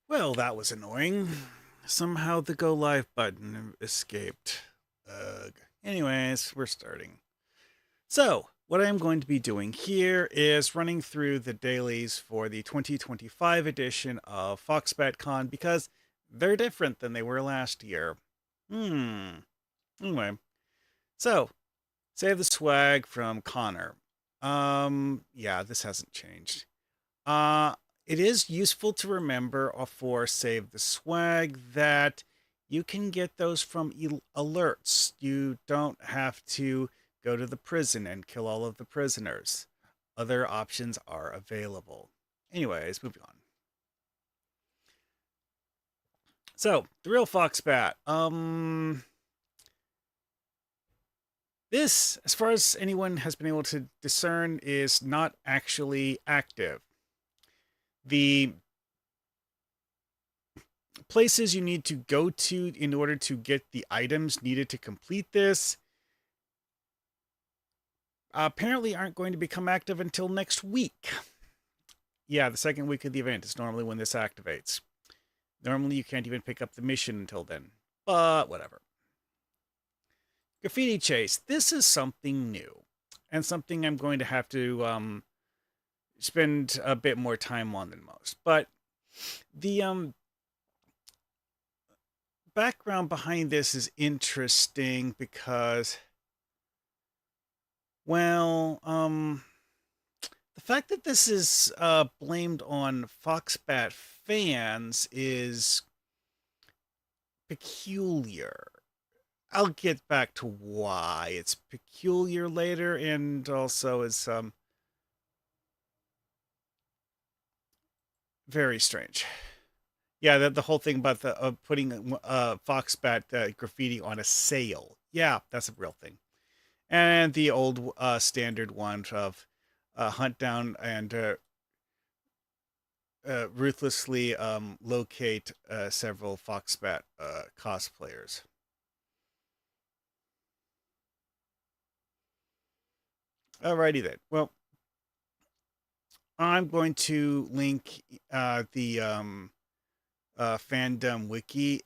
Well, that was annoying. Somehow the go live button escaped. Ugh. Anyways, we're starting. So, what I'm going to be doing here is running through the dailies for the 2025 edition of Foxbatcon because they're different than they were last year. Anyway, so save the swag from Connor. Yeah, this hasn't changed. Uh, it is useful to remember for Save the Swag that you can get those from alerts. You don't have to go to the prison and kill all of the prisoners. Other options are available. Anyways, moving on. So, the real Foxbat. This, as far as anyone has been able to discern, is not actually active. The places you need to go to in order to get the items needed to complete this apparently aren't going to become active until next week. Yeah, the second week of the event is normally when this activates. Normally you can't even pick up the mission until then, but whatever. Graffiti Chase. This is something new and something I'm going to have to spend a bit more time on than most. But the background behind this is interesting because, well, the fact that this is blamed on Foxbat fans is peculiar. I'll get back to why it's peculiar later, and also is very strange. Yeah, the whole thing about the putting Foxbat graffiti on a sale. Yeah, that's a real thing. And the old standard one of hunt down and ruthlessly locate several Foxbat cosplayers. Alrighty then. Well, I'm going to link the fandom wiki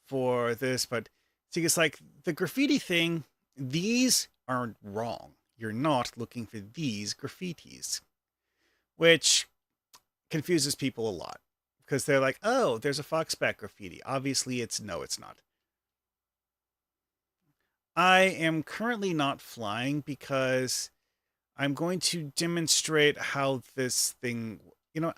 for this, but see, it's like the graffiti thing. These aren't wrong. You're not looking for these graffitis, which confuses people a lot because they're like, "Oh, there's a Foxbat graffiti." Obviously, it's not. I am currently not flying because I'm going to demonstrate how this thing, you know,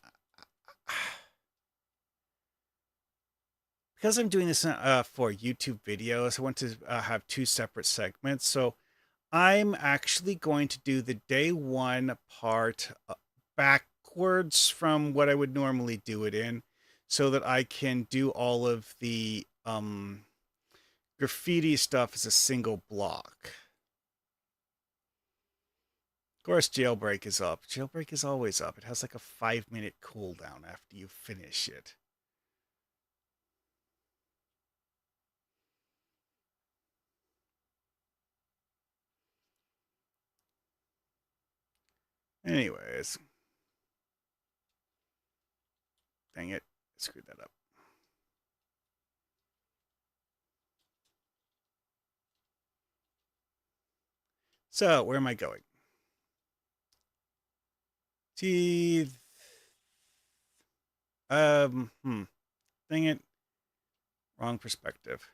because I'm doing this for YouTube videos, I want to have two separate segments. So I'm actually going to do the day one part backwards from what I would normally do it in so that I can do all of the graffiti stuff as a single block. Of course, Jailbreak is up. Jailbreak is always up. It has like a 5-minute cooldown after you finish it. Anyways. Dang it. I screwed that up. So, where am I going? See. Dang it. Wrong perspective.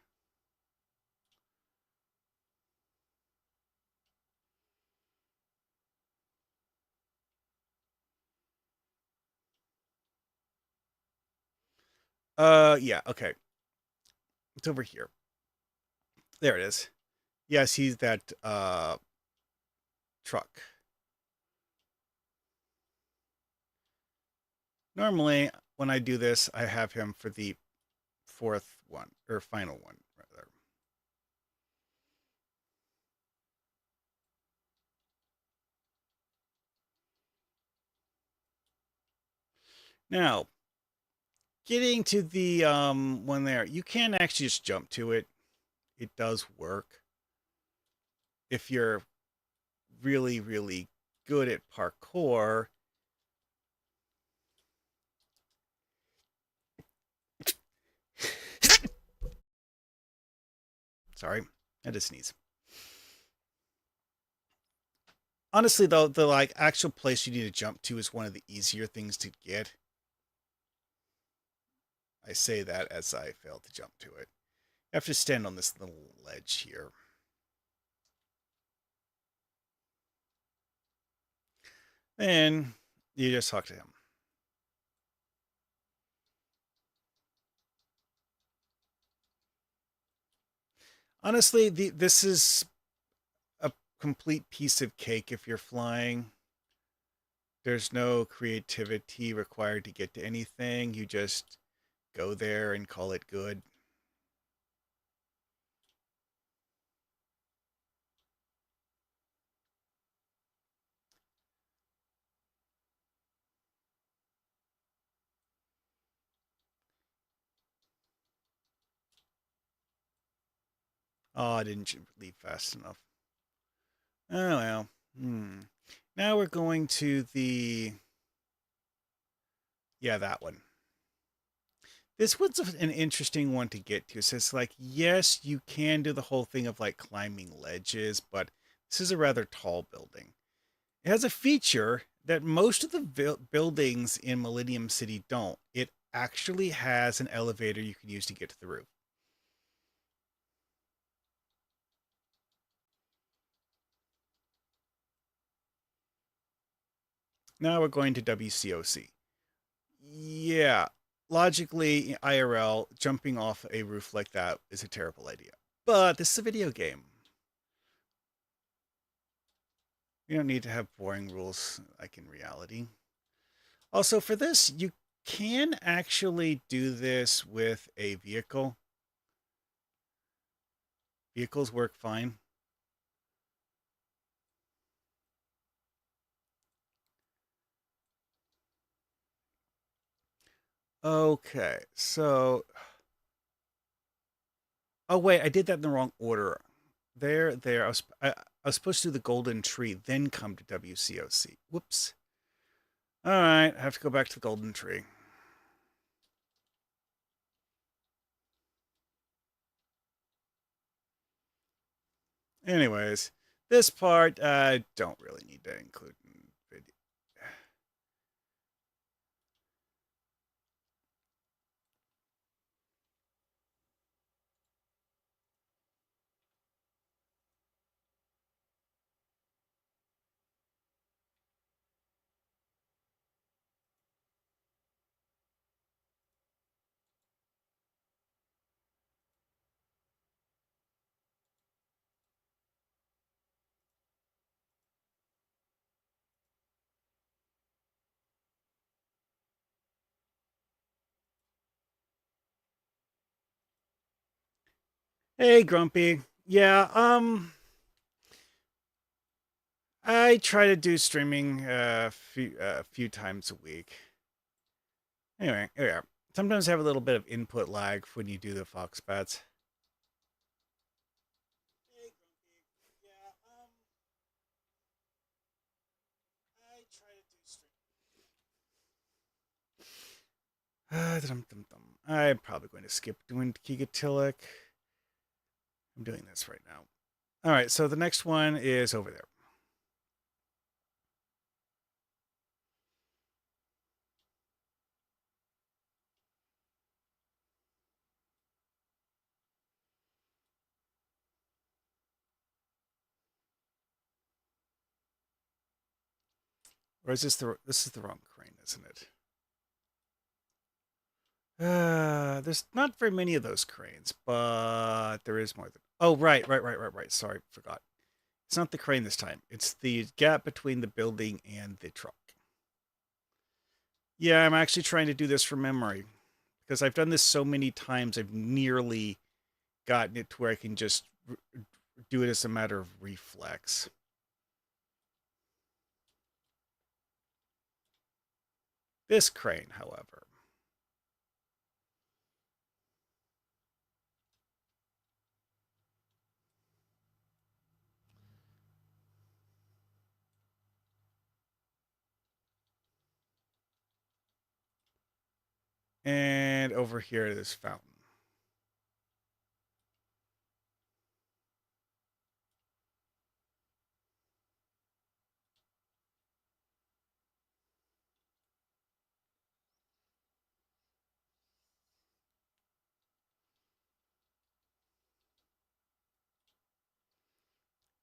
Yeah, okay. It's over here. There it is. Yes, he's that truck. Normally, when I do this, I have him for the fourth one, or final one, rather. Now, getting to the one there, you can actually just jump to it. It does work if you're really, really good at parkour. Sorry, I had to sneeze. Honestly, though, the like actual place you need to jump to is one of the easier things to get. I say that as I failed to jump to it. You have to stand on this little ledge here. And you just talk to him. Honestly, this is a complete piece of cake if you're flying. There's no creativity required to get to anything. You just go there and call it good. Oh, I didn't leave fast enough. Oh well. Now we're going to the... Yeah, that one. This one's an interesting one to get to. So it's like, yes, you can do the whole thing of like climbing ledges, but this is a rather tall building. It has a feature that most of the buildings in Millennium City don't. It actually has an elevator you can use to get to the roof. Now we're going to WCOC. Yeah, logically, IRL, jumping off a roof like that is a terrible idea. But this is a video game. You don't need to have boring rules like in reality. Also, for this, you can actually do this with a vehicle. Vehicles work fine. Okay, so... Oh, wait, I did that in the wrong order. There. I was supposed to do the golden tree, then come to WCOC. Whoops. All right, I have to go back to the golden tree. Anyways, this part I don't really need to include in video. Hey, Grumpy. Yeah, I try to do streaming a few times a week. Anyway, here we are. Sometimes I have a little bit of input lag when you do the Foxbats. Hey, Grumpy. Yeah, I try to do streaming. I'm probably going to skip doing Kiga. I'm doing this right now. All right, so the next one is over there. Or is this is the wrong crane, isn't it? There's not very many of those cranes, but there is more than... Oh, right. Sorry, forgot. It's not the crane this time. It's the gap between the building and the truck. Yeah, I'm actually trying to do this from memory because I've done this so many times. I've nearly gotten it to where I can just do it as a matter of reflex. This crane, however. And over here, this fountain.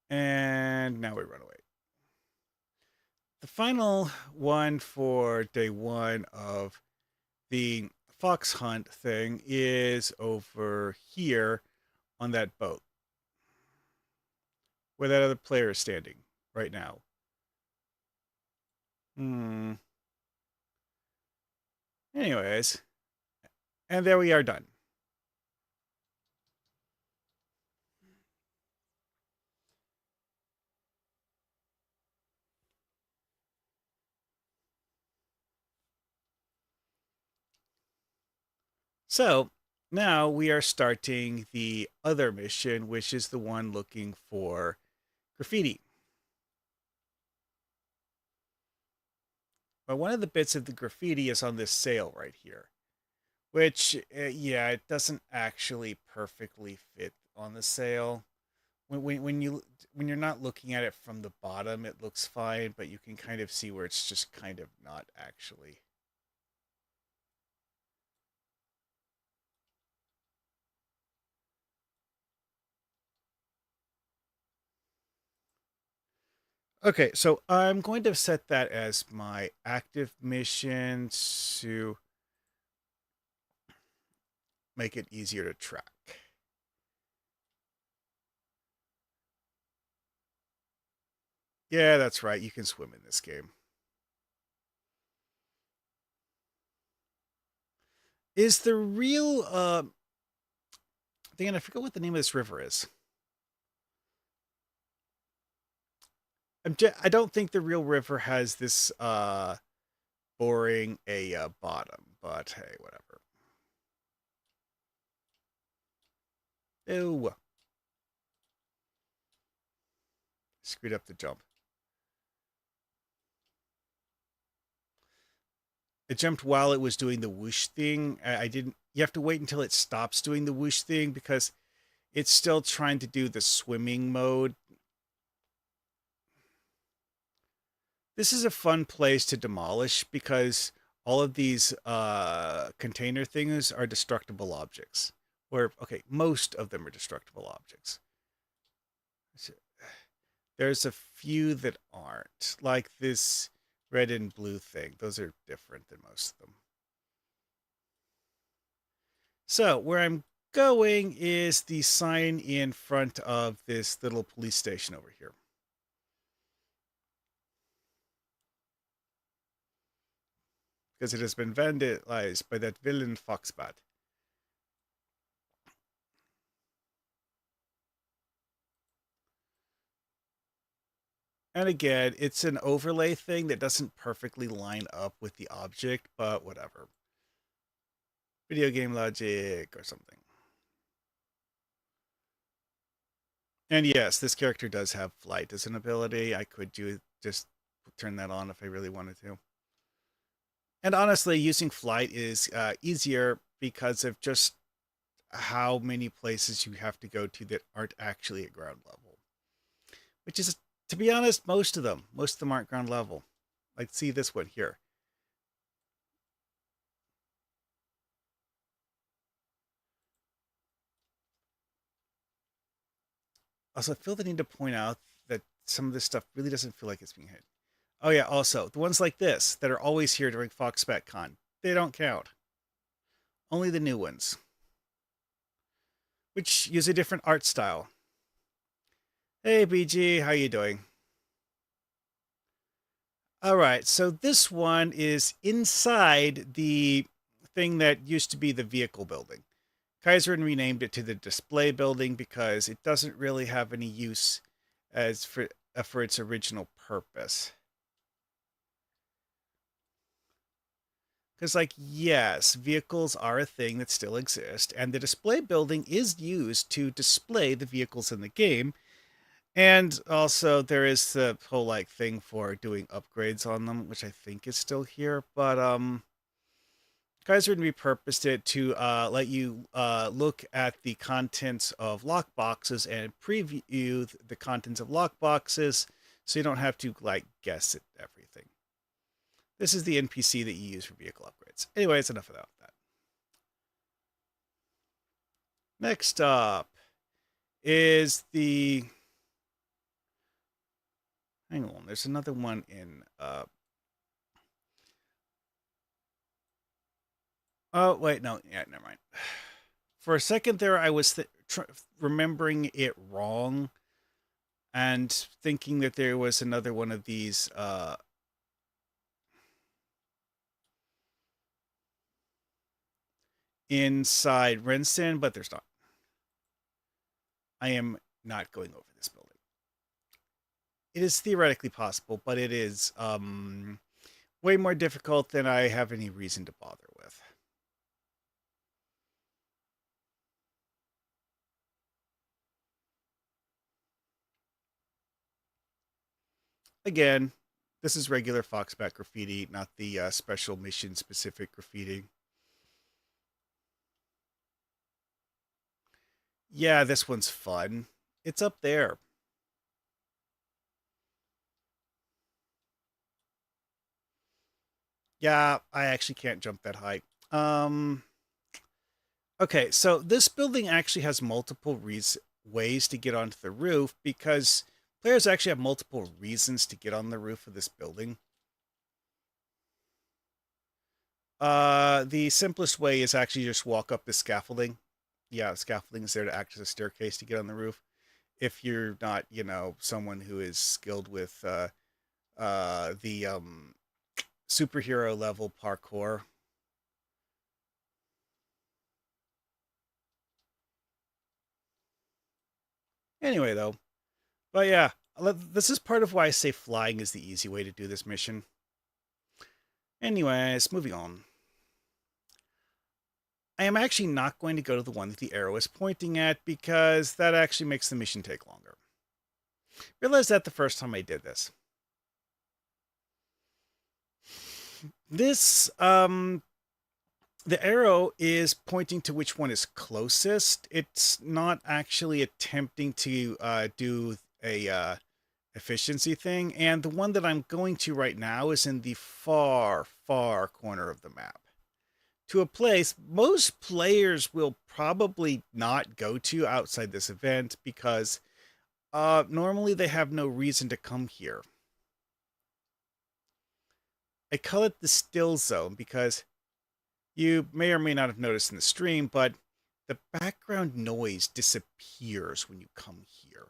And now we run away. The final one for day one of the fox hunt thing is over here on that boat where that other player is standing right now. Anyways, and there we are done. So now we are starting the other mission, which is the one looking for graffiti. But one of the bits of the graffiti is on this sail right here, which, yeah, it doesn't actually perfectly fit on the sail. When you're not looking at it from the bottom, it looks fine, but you can kind of see where it's just kind of not actually. Okay, so I'm going to set that as my active mission to make it easier to track. Yeah, that's right. You can swim in this game. Is the real Dan, I forget what the name of this river is. I don't think the real river has this boring a bottom, but hey, whatever. Ew. Screwed up the jump. It jumped while it was doing the whoosh thing. I didn't. You have to wait until it stops doing the whoosh thing because it's still trying to do the swimming mode. This is a fun place to demolish because all of these container things are destructible objects. Or, okay, most of them are destructible objects. There's a few that aren't, like this red and blue thing. Those are different than most of them. So, where I'm going is the sign in front of this little police station over here. Because it has been vandalized by that villain Foxbat. And again, it's an overlay thing that doesn't perfectly line up with the object, but whatever. Video game logic or something. And yes, this character does have flight as an ability. I could just turn that on if I really wanted to. And honestly, using flight is easier because of just how many places you have to go to that aren't actually at ground level. Which is, to be honest, most of them. Most of them aren't ground level. Like, see this one here. Also, I feel the need to point out that some of this stuff really doesn't feel like it's being hit. Oh yeah, also, the ones like this that are always here during Foxbatcon, they don't count. Only the new ones, which use a different art style. Hey BG, how you doing? All right, so this one is inside the thing that used to be the vehicle building. Kaiserin renamed it to the display building because it doesn't really have any use as for its original purpose. Because, like, yes, vehicles are a thing that still exist, and the display building is used to display the vehicles in the game. And also, there is the whole like thing for doing upgrades on them, which I think is still here. But Kaiser repurposed it to let you look at the contents of lockboxes and preview the contents of lockboxes, so you don't have to like guess at everything. This is the NPC that you use for vehicle upgrades. Anyways, enough about that. Next up is the Hang on, there's another one in oh wait, no, yeah, never mind. For a second there, I was remembering it wrong and thinking that there was another one of these inside Rensen, but there's not. I am not going over this building. It is theoretically possible, but it is way more difficult than I have any reason to bother with. Again, this is regular Foxbat graffiti, not the special mission specific graffiti. Yeah, this one's fun. It's up there. Yeah, I actually can't jump that high. Um, okay, so this building actually has multiple ways to get onto the roof because players actually have multiple reasons to get on the roof of this building. The simplest way is actually just walk up the scaffolding. Yeah, the scaffolding is there to act as a staircase to get on the roof. If you're not, someone who is skilled with the superhero level parkour. Anyway, though, but yeah, this is part of why I say flying is the easy way to do this mission. Anyways, moving on. I am actually not going to go to the one that the arrow is pointing at because that actually makes the mission take longer. Realized that the first time I did this. This, the arrow is pointing to which one is closest. It's not actually attempting to do a efficiency thing. And the one that I'm going to right now is in the far, far corner of the map. To a place most players will probably not go to outside this event because normally they have no reason to come here. I call it the still zone because you may or may not have noticed in the stream, but the background noise disappears when you come here.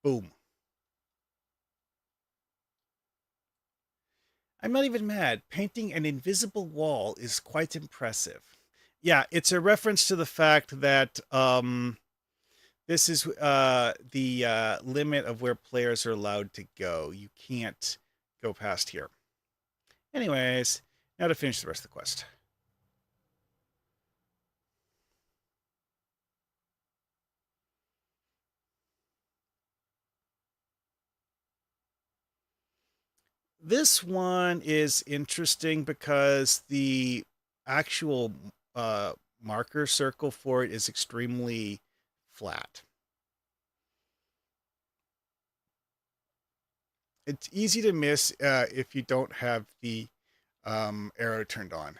Boom. I'm not even mad. Painting an invisible wall is quite impressive. Yeah, it's a reference to the fact that this is the limit of where players are allowed to go. You can't go past here. Anyways, now to finish the rest of the quest. This one is interesting because the actual marker circle for it is extremely flat. It's easy to miss if you don't have the arrow turned on.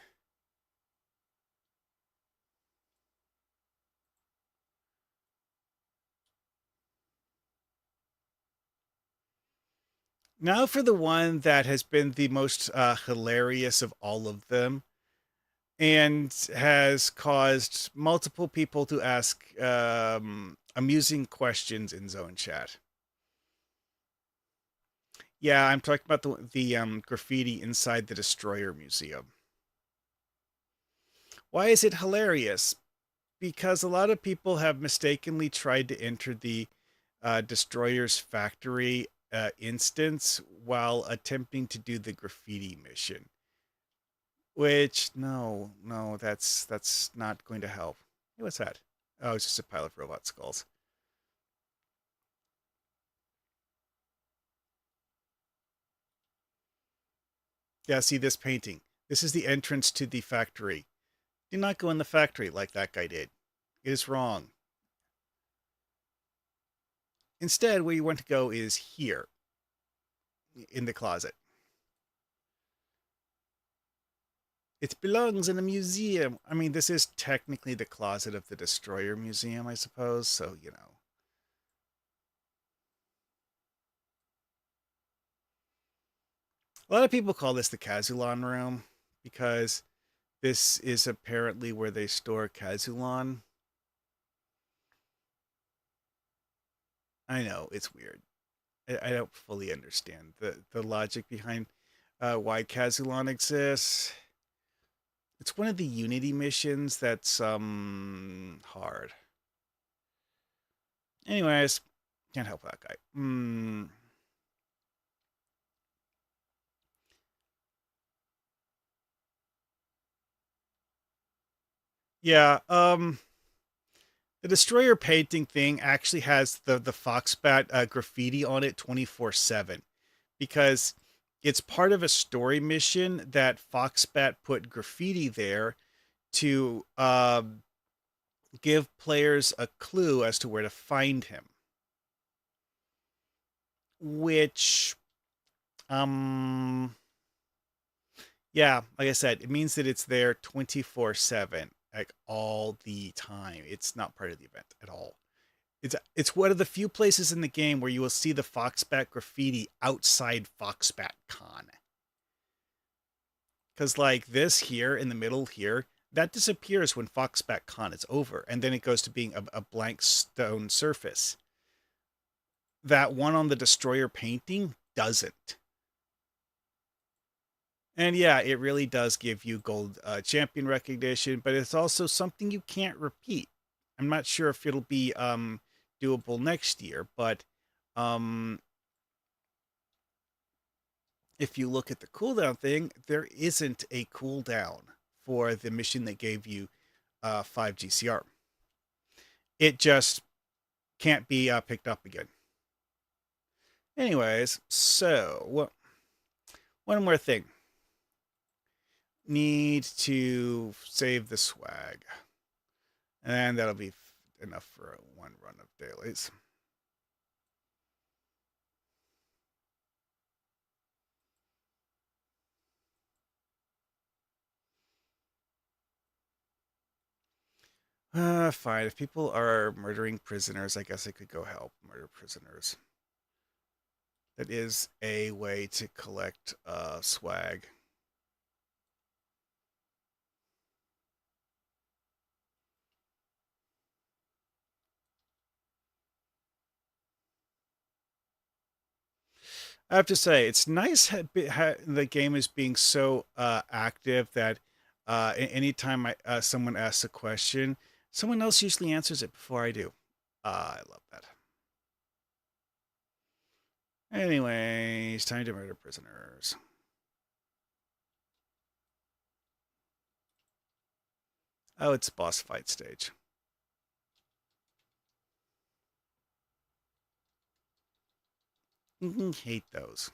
Now for the one that has been the most hilarious of all of them and has caused multiple people to ask amusing questions in zone chat. Yeah, I'm talking about the graffiti inside the Destroyer Museum. Why is it hilarious? Because a lot of people have mistakenly tried to enter the Destroyer's factory instance while attempting to do the graffiti mission. Which no, that's not going to help. Hey, what's that? Oh, it's just a pile of robot skulls. Yeah, see this painting. This is the entrance to the factory. Do not go in the factory like that guy did. It is wrong. Instead, where you want to go is here in the closet. It belongs in a museum. I mean, this is technically the closet of the Destroyer Museum, I suppose. So, you know. A lot of people call this the Kazulon room because this is apparently where they store Kazulon. I know, it's weird. I don't fully understand the logic behind why Kazulon exists. It's one of the Unity missions that's hard. Anyways, can't help that guy. Yeah, the Destroyer painting thing actually has the Foxbat graffiti on it 24/7 because it's part of a story mission that Foxbat put graffiti there to give players a clue as to where to find him. Which, um, yeah, like I said, it means that it's there 24/7, like all the time. It's not part of the event at all. It's one of the few places in the game where you will see the Foxbat graffiti outside Foxbatcon. Because like this here in the middle here, that disappears when Foxbatcon is over, and then it goes to being a blank stone surface. That one on the Destroyer painting doesn't. And yeah, it really does give you gold champion recognition, but it's also something you can't repeat. I'm not sure if it'll be doable next year, but um, if you look at the cooldown thing, there isn't a cooldown for the mission that gave you 5 GCR. It just can't be picked up again. Anyways, so one more thing. Need to save the swag. And that'll be enough for one run of dailies. Fine. If people are murdering prisoners, I guess I could go help murder prisoners. That is a way to collect swag. I have to say, it's nice the game is being so active that anytime someone asks a question, someone else usually answers it before I do. I love that. Anyways, time to murder prisoners. Oh, it's boss fight stage. Hate those.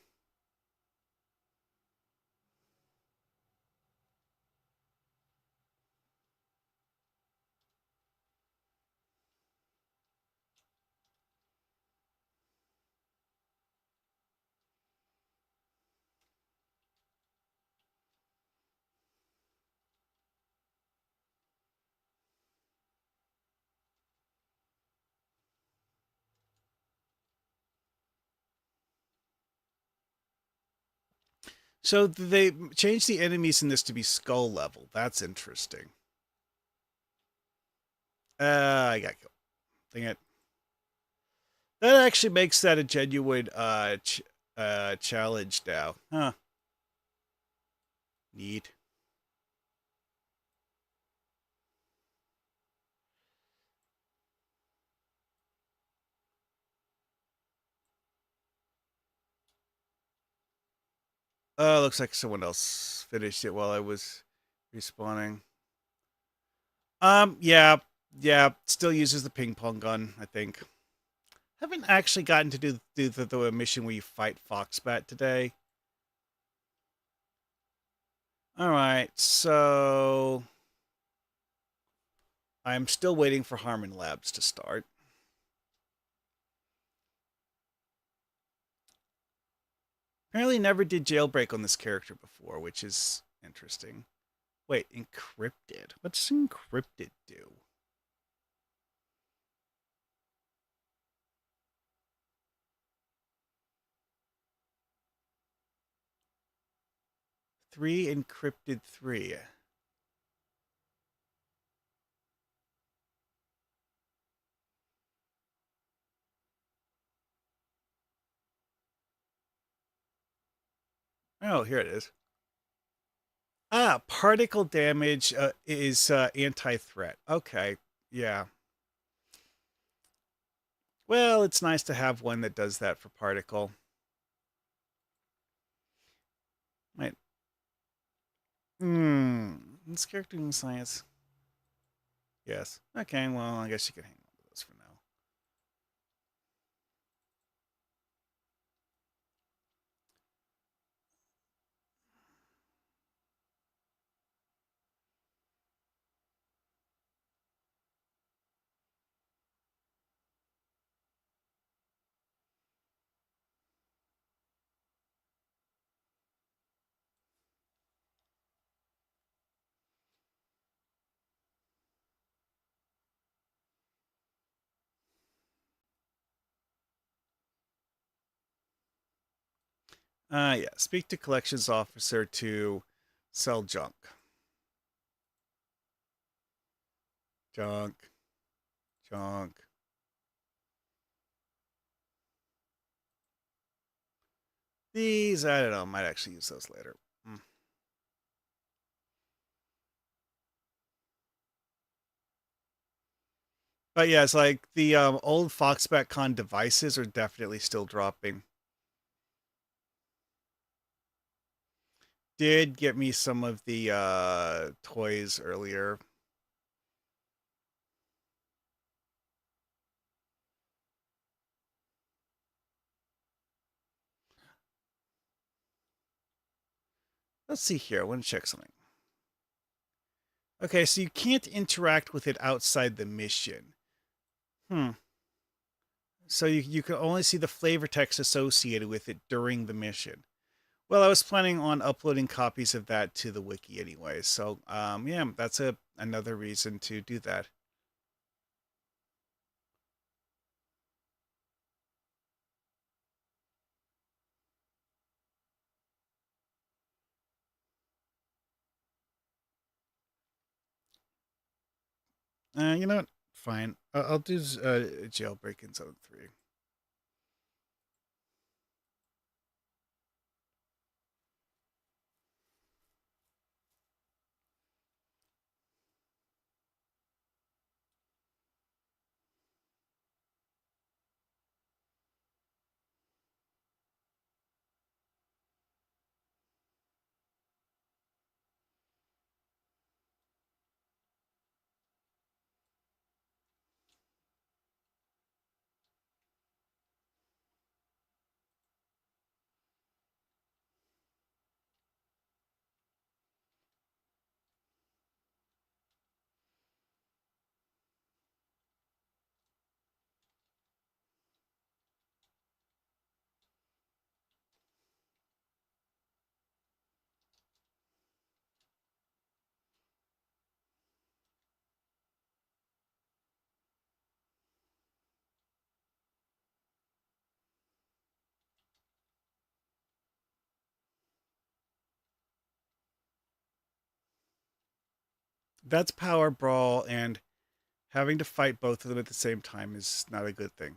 So they changed the enemies in this to be skull level. That's interesting. I got killed. Dang it. That actually makes that a genuine challenge now. Huh. Neat. Looks like someone else finished it while I was respawning. Yeah, yeah. Still uses the ping pong gun, I think. Haven't actually gotten to do the mission where you fight Foxbat today. All right, so I'm still waiting for Harmon Labs to start. Apparently never did jailbreak on this character before, which is interesting. Wait, encrypted. What does encrypted do? Three encrypted three. Oh, here it is. Ah, particle damage is anti-threat. Okay, yeah. Well, it's nice to have one that does that for particle. Right. This character in science. Yes. Okay, well, I guess you can hang on to those for now. Yeah. Speak to collections officer to sell junk. Junk. Junk. These, I don't know, might actually use those later. Mm. But yeah, it's like the old Foxbatcon devices are definitely still dropping. Did get me some of the toys earlier. Let's see here. I want to check something. Okay, so you can't interact with it outside the mission. Hmm. So you can only see the flavor text associated with it during the mission. Well, I was planning on uploading copies of that to the wiki anyway, so yeah, that's another reason to do that. You know what? Fine. I'll do jailbreak in zone 3. That's Power Brawl, and having to fight both of them at the same time is not a good thing.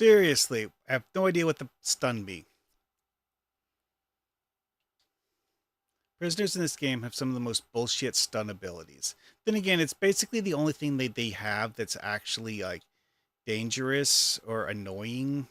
Seriously, I have no idea what the stun be. Prisoners in this game have some of the most bullshit stun abilities. Then again, it's basically the only thing they have that's actually like dangerous or annoying.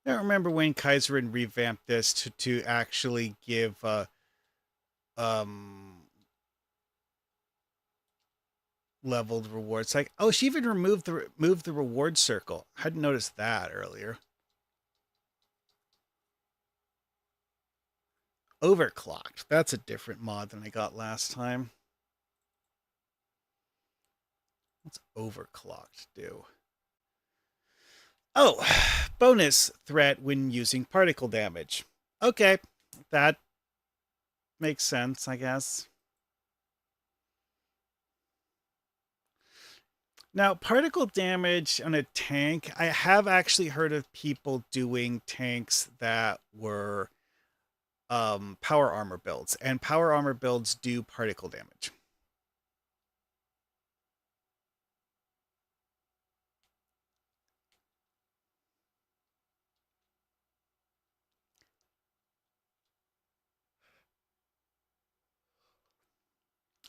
I don't remember when Kaiserin revamped this to actually give um leveled rewards. Like, oh, she even moved the reward circle. I hadn't noticed that earlier. Overclocked. That's a different mod than I got last time. What's overclocked do? Oh, bonus threat when using particle damage. Okay, that makes sense, I guess. Now, particle damage on a tank, I have actually heard of people doing tanks that were power armor builds, and power armor builds do particle damage.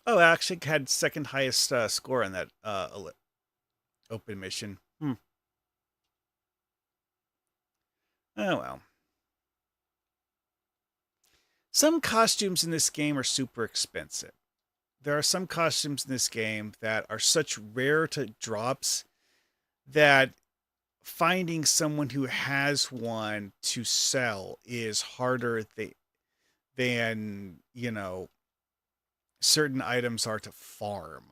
Oh, I actually had second highest score on that open mission. Oh well. Some costumes in this game are super expensive. There are some costumes in this game that are such rare to drops that finding someone who has one to sell is harder than certain items are to farm.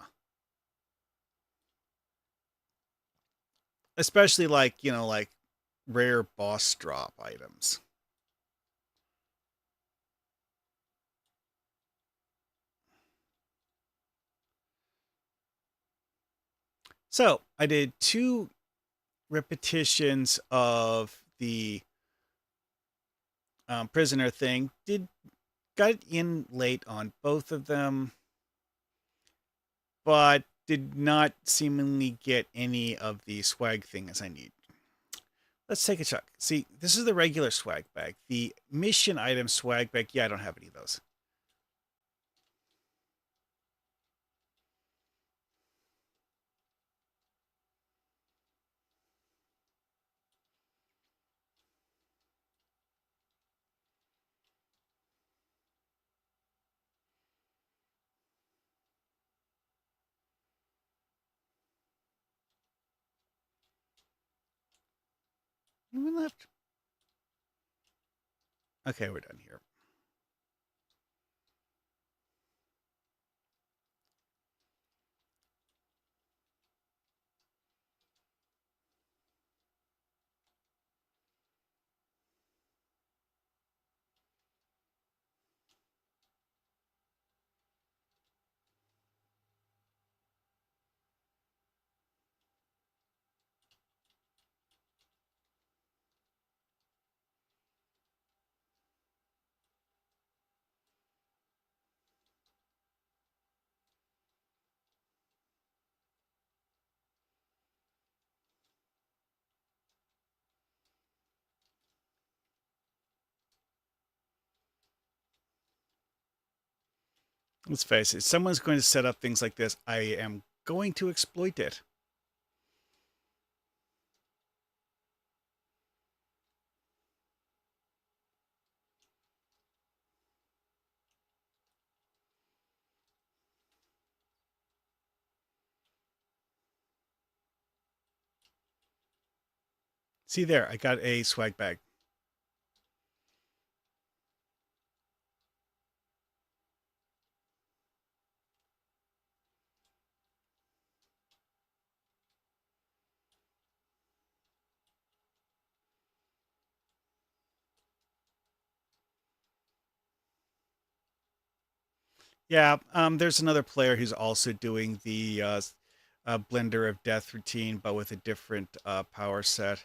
Especially like rare boss drop items. So I did 2 repetitions of the prisoner thing. Got it in late on both of them, but did not seemingly get any of the swag things I need. Let's take a check. See, this is the regular swag bag. The mission item swag bag, yeah, I don't have any of those. Anyone left? Okay, we're done here. Let's face it, someone's going to set up things like this. I am going to exploit it. See there, I got a swag bag. Yeah, there's another player who's also doing the Blender of Death routine, but with a different power set.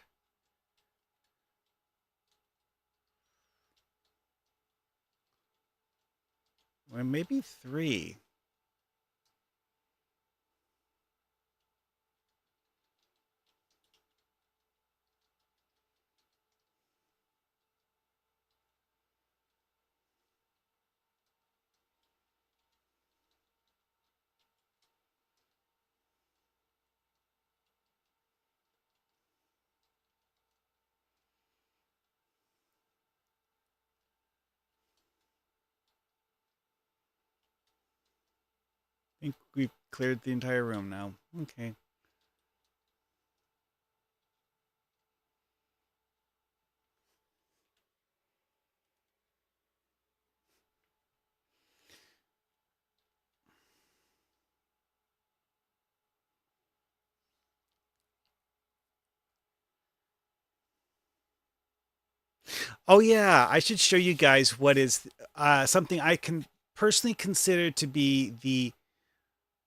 Or maybe 3. think we've cleared the entire room now. Okay. Oh yeah, I should show you guys what is something I can personally consider to be the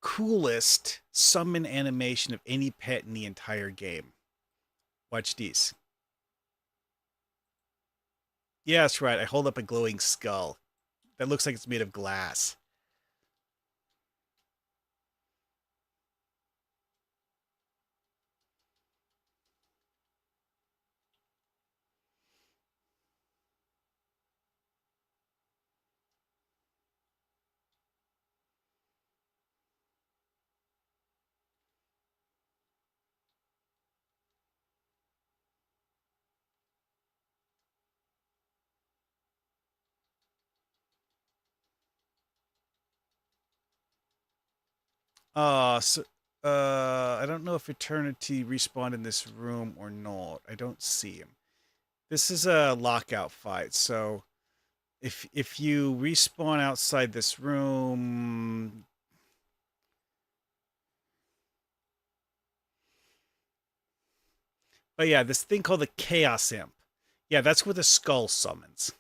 coolest summon animation of any pet in the entire game. Watch these. Yeah, that's right. I hold up a glowing skull that looks like it's made of glass. So I don't know if Eternity respawned in this room or not. I don't see him. This is a lockout fight, so if you respawn outside this room, but yeah, this thing called the Chaos Imp. Yeah, that's where the skull summons.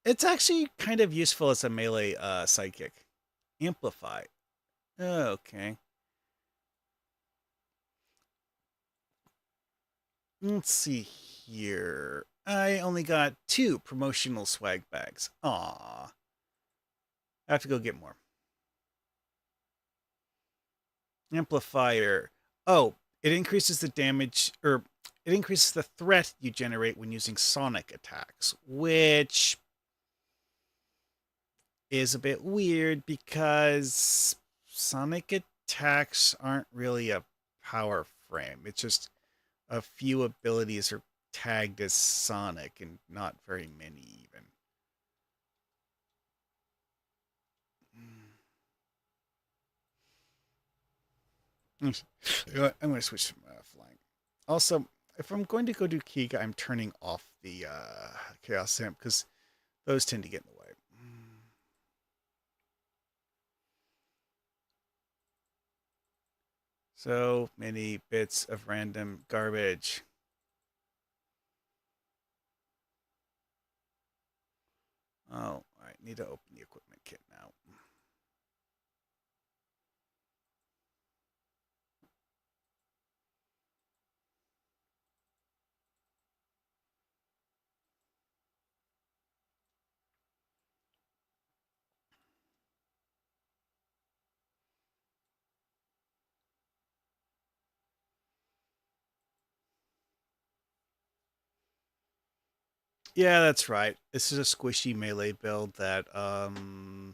It's actually kind of useful as a melee sidekick. Amplify. Okay. Let's see here. I only got 2 promotional swag bags. Aw. I have to go get more. Amplifier. Oh, it increases the damage, or it increases the threat you generate when using sonic attacks, which is a bit weird because sonic attacks aren't really a power frame. It's just a few abilities are tagged as sonic and not very many even. I'm going to switch to flying. Also, if I'm going to go do Kiga, I'm turning off the Chaos Amp because those tend to get in the way. So many bits of random garbage. Oh, all right. Need to open the equipment kit now. Yeah, that's right. This is a squishy melee build that not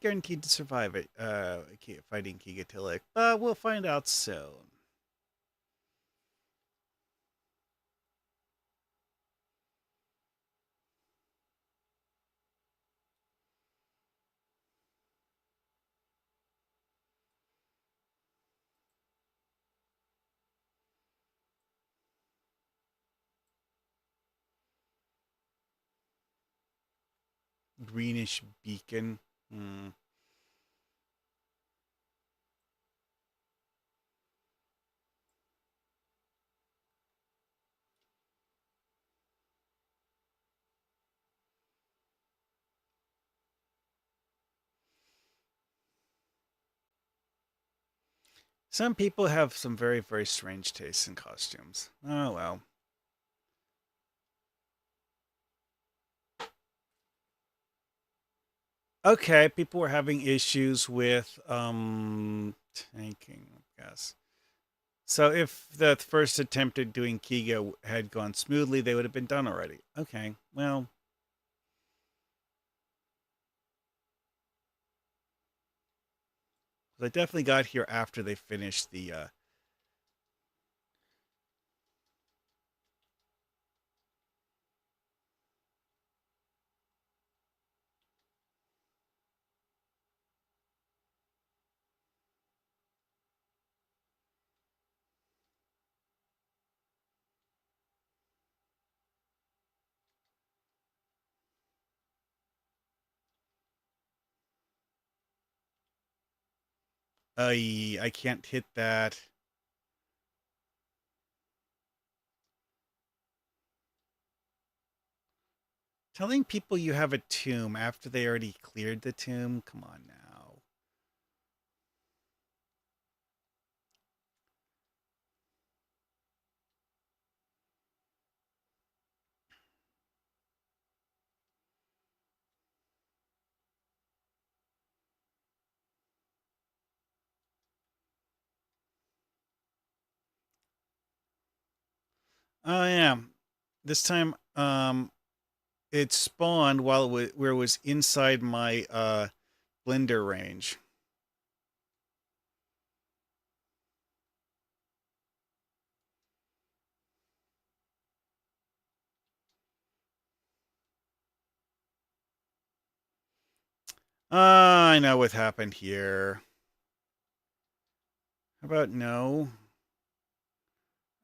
guaranteed to survive it. Fighting Kigatilic, but we'll find out soon. Greenish beacon. Hmm. Some people have some very, very strange tastes in costumes. Oh well. Okay, people were having issues with tanking, I guess. So if the first attempt at doing Kiga had gone smoothly, they would have been done already. Okay, well, they definitely got here after they finished the I can't hit that. Telling people you have a tomb after they already cleared the tomb? Come on now. Oh yeah. This time it spawned while where it was inside my blender range. I know what happened here. How about no?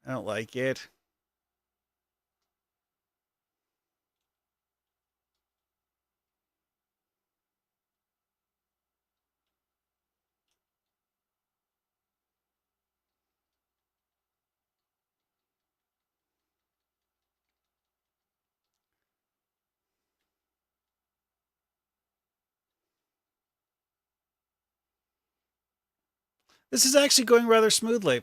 I don't like it. This is actually going rather smoothly.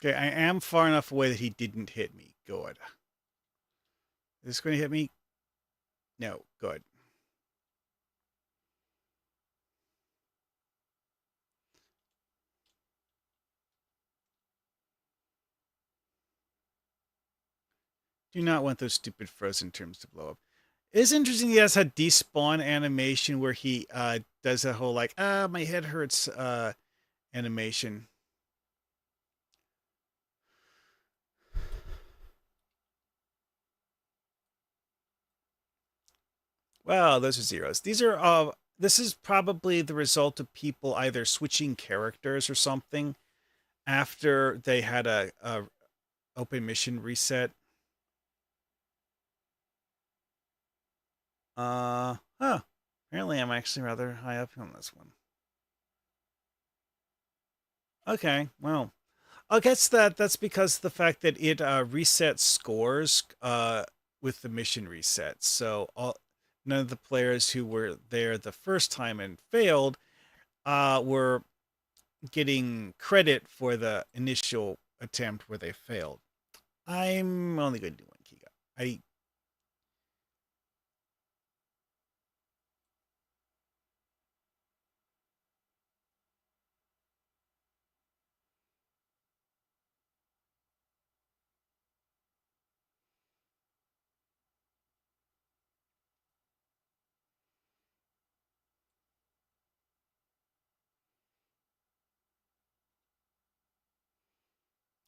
Okay, I am far enough away that he didn't hit me. Good. Is this going to hit me? No. Good. Do not want those stupid frozen terms to blow up. It's interesting he has a despawn animation where he does a whole like, my head hurts animation. Well, those are zeros. These are this is probably the result of people either switching characters or something after they had a open mission reset. Huh. Apparently I'm actually rather high up on this one. Okay, well, I guess that's because of the fact that it resets scores with the mission reset. So none of the players who were there the first time and failed were getting credit for the initial attempt where they failed. I'm only going to do one Kiga. I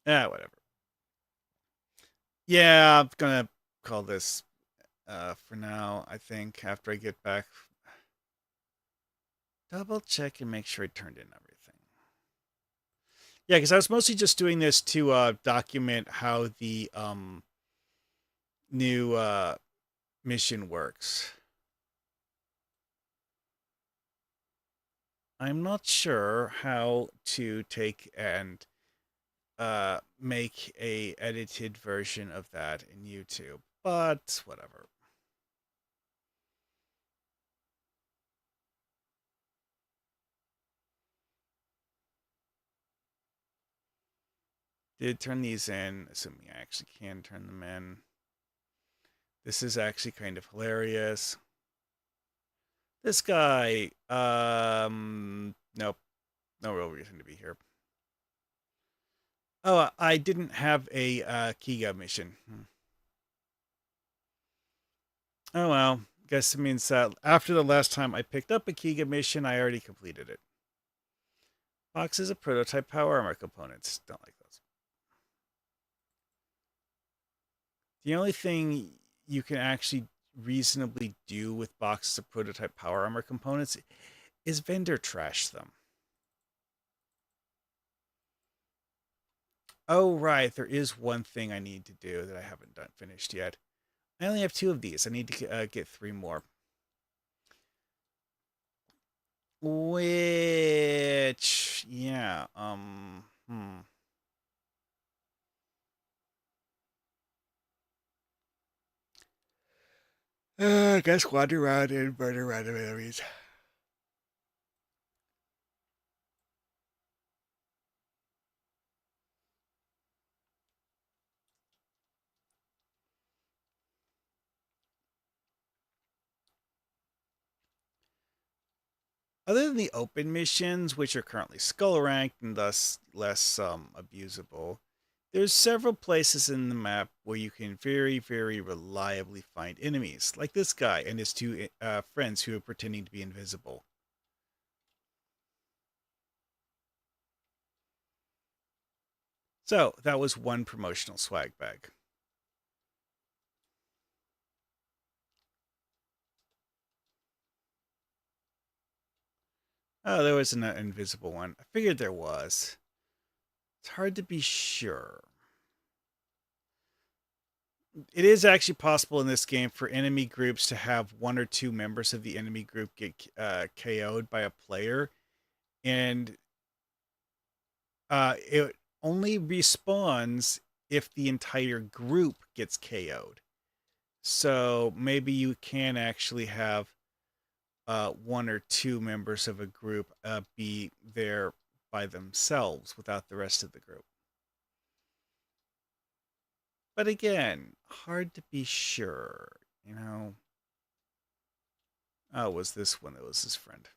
whatever. Yeah, I'm gonna call this for now. I think after I get back, double check and make sure I turned in everything. Yeah, because I was mostly just doing this to document how the new mission works. I'm not sure how to take and make a edited version of that in YouTube, but whatever. Did turn these in, assuming I actually can turn them in. This is actually kind of hilarious. This guy, nope, no real reason to be here. Oh, I didn't have a Kiga mission. Oh well. Guess it means that after the last time I picked up a Kiga mission, I already completed it. Boxes of prototype power armor components. Don't like those. The only thing you can actually reasonably do with boxes of prototype power armor components is vendor trash them. Oh, right. There is one thing I need to do that I haven't done finished yet. I only have two of these. I need to get three more. Which, yeah, I guess wander around and murder random enemies. Other than the open missions, which are currently skull ranked and thus less abusable, there's several places in the map where you can very, very reliably find enemies, like this guy and his two friends who are pretending to be invisible. So that was one promotional swag bag. Oh, there was an invisible one. I figured there was. It's hard to be sure. It is actually possible in this game for enemy groups to have one or two members of the enemy group get KO'd by a player, and it only respawns if the entire group gets KO'd. So maybe you can actually have one or two members of a group be there by themselves without the rest of the group. But again, hard to be sure, you know. Oh, it was this one that was his friend?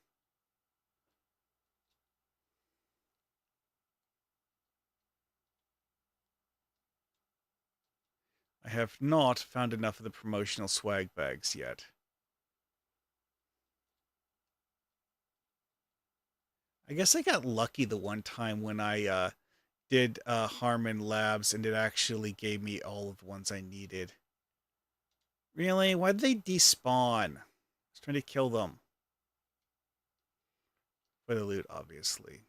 I have not found enough of the promotional swag bags yet. I guess I got lucky the one time when I did Harmon Labs and it actually gave me all of the ones I needed. Really? Why did they despawn? I was trying to kill them. For the loot, obviously.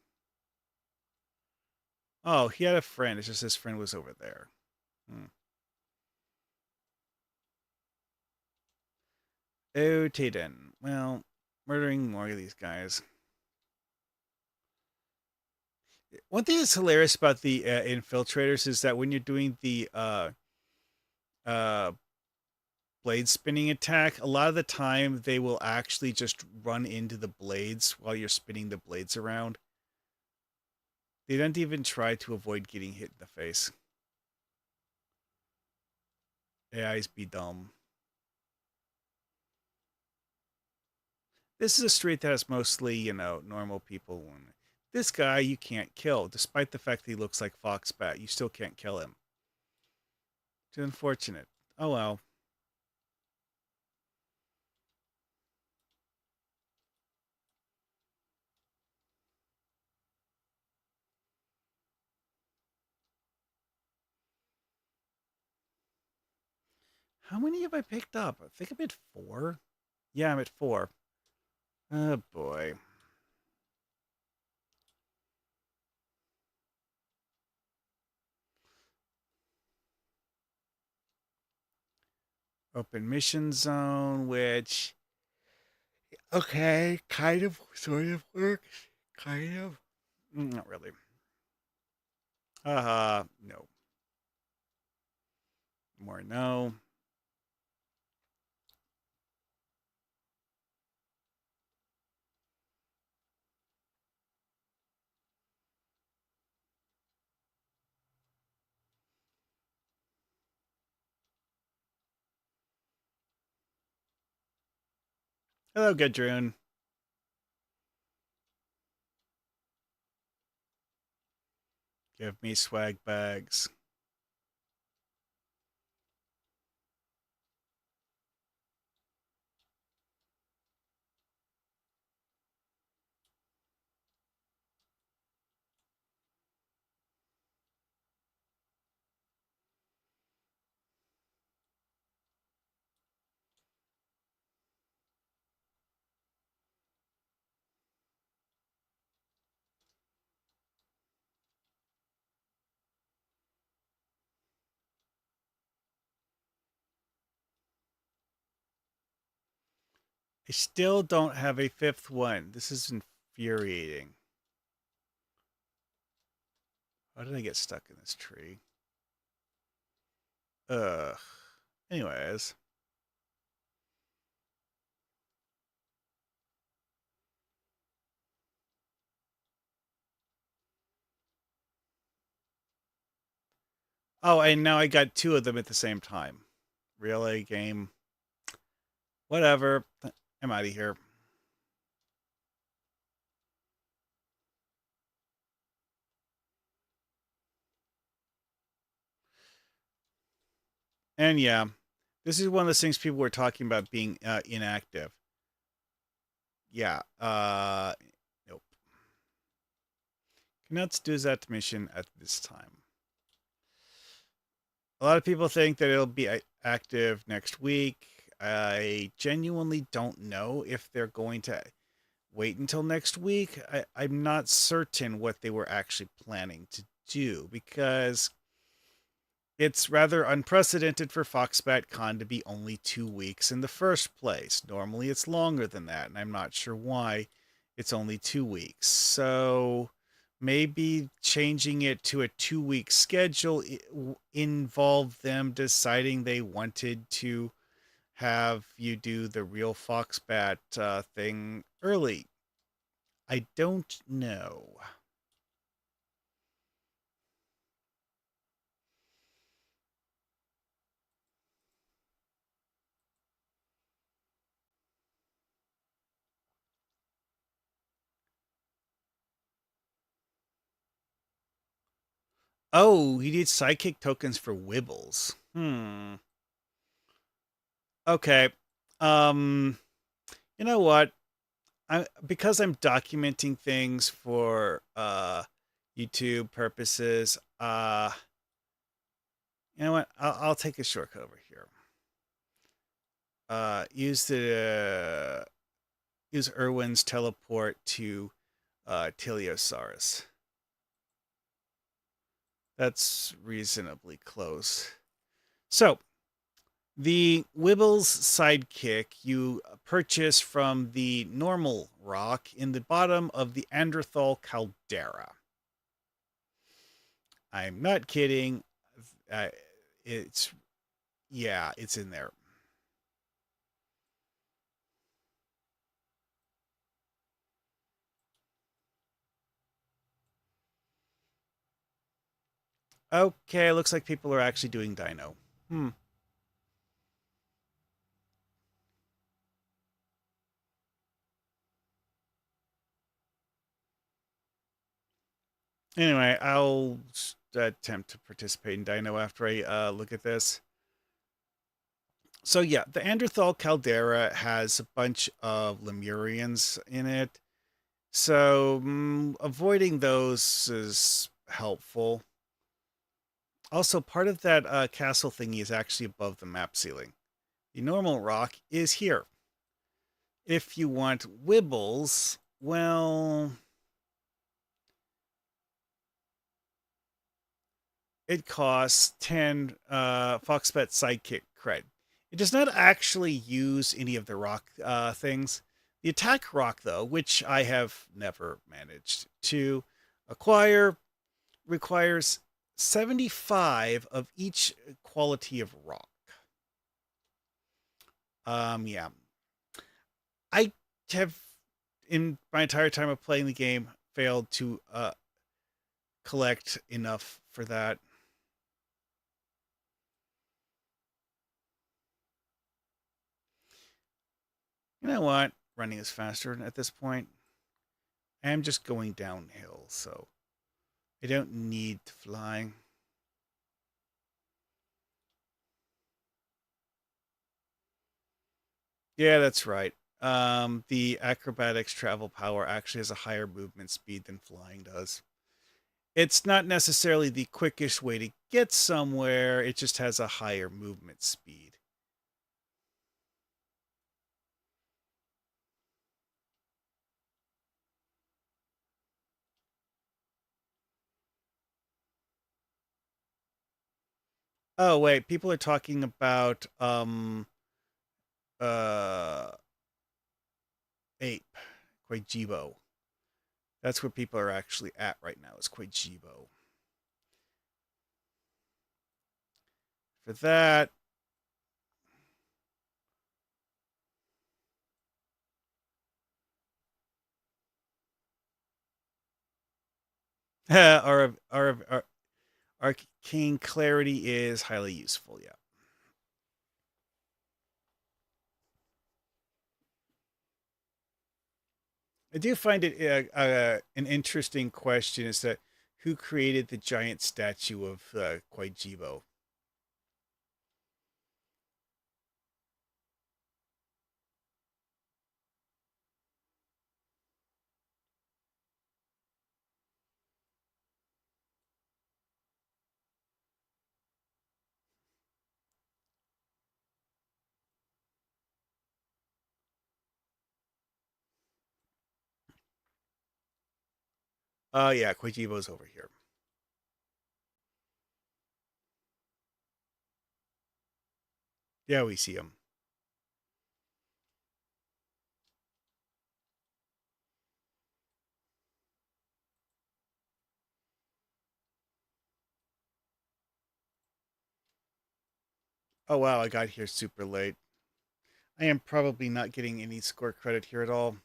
Oh, he had a friend. It's just his friend was over there. Hmm. Oh, Tayden. Well, murdering more of these guys. One thing that's hilarious about the infiltrators is that when you're doing the uh, blade spinning attack, a lot of the time they will actually just run into the blades while you're spinning the blades around. They don't even try to avoid getting hit in the face. AIs be dumb. This is a street that has mostly, normal people. This guy you can't kill, despite the fact that he looks like Foxbat. You still can't kill him. It's unfortunate. Oh well. How many have I picked up? I think I'm at four. Yeah, I'm at four. Oh boy. Open mission zone, which okay, kind of, sort of works. Kind of. Not really. No. More no. Hello, Gudrun. Give me swag bags. I still don't have a fifth one. This is infuriating. How did I get stuck in this tree? Ugh. Anyways. Oh, and now I got two of them at the same time. Really, game? Whatever. I'm out of here. And yeah, this is one of those things people were talking about being inactive. Yeah. Nope. Cannot do that mission at this time. A lot of people think that it'll be active next week. I genuinely don't know if they're going to wait until next week. I'm not certain what they were actually planning to do because it's rather unprecedented for Foxbatcon to be only 2 weeks in the first place. Normally it's longer than that, and I'm not sure why it's only 2 weeks. So maybe changing it to a 2 week schedule involved them deciding they wanted to have you do the real Foxbat thing early. I don't know. Oh, he needs sidekick tokens for Wibbles. Okay. Um, you know what? Because I'm documenting things for YouTube purposes, you know what? I'll take a shortcut over here. Use the use Irwin's teleport to Teleosaurus. That's reasonably close. So, the Wibbles sidekick you purchase from the normal rock in the bottom of the Neanderthal caldera. I'm not kidding. Uh, it's, yeah, it's in there. Okay, looks like people are actually doing Dino. Hmm. Anyway, I'll attempt to participate in Dino after I look at this. So yeah, the Neanderthal caldera has a bunch of Lemurians in it. So avoiding those is helpful. Also, part of that castle thingy is actually above the map ceiling. The normal rock is here. If you want Wibbles, well, it costs 10 Foxbat Sidekick cred. It does not actually use any of the rock things. The attack rock, though, which I have never managed to acquire, requires 75 of each quality of rock. Yeah. I have, in my entire time of playing the game, failed to collect enough for that. You know what? Running is faster at this point. I'm just going downhill, so I don't need to fly. Yeah, that's right. The acrobatics travel power actually has a higher movement speed than flying does. It's not necessarily the quickest way to get somewhere, it just has a higher movement speed. Oh, wait, people are talking about uh Ape, Qwijibo. That's where people are actually at right now, is Qwijibo. For that, our arcane clarity is highly useful. Yeah. I do find it an interesting question is that who created the giant statue of Qwijibo? Yeah, Qwijibo's over here. Yeah, we see him. Oh wow, I got here super late. I am probably not getting any score credit here at all.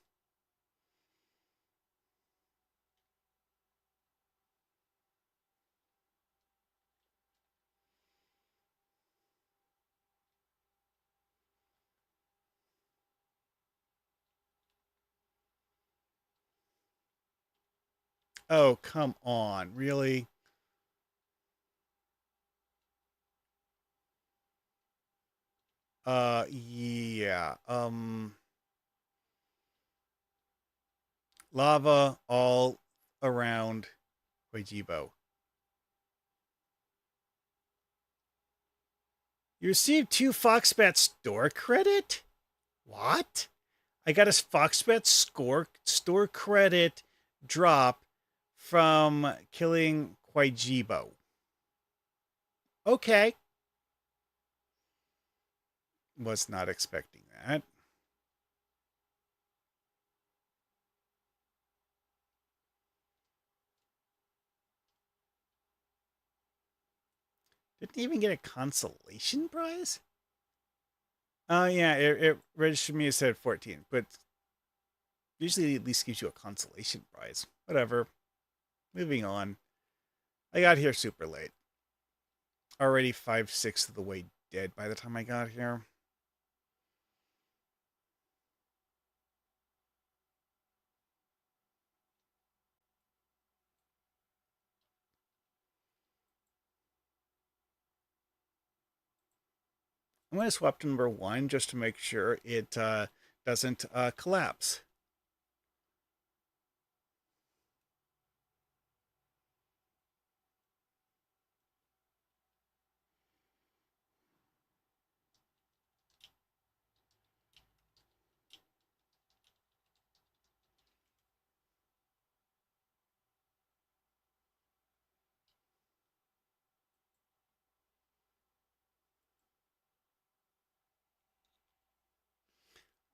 Oh, come on. Really? Yeah. Lava all around Qwijibo. You received 2 Foxbat store credit? What? I got a Foxbat store credit drop from killing Qwijibo. Okay. Was not expecting that. Didn't even get a consolation prize? Oh, yeah, it registered me as said 14, but usually at least gives you a consolation prize. Whatever. Moving on. I got here super late. Already 5/6 of the way dead by the time I got here. I'm going to swap to number 1 just to make sure it doesn't collapse.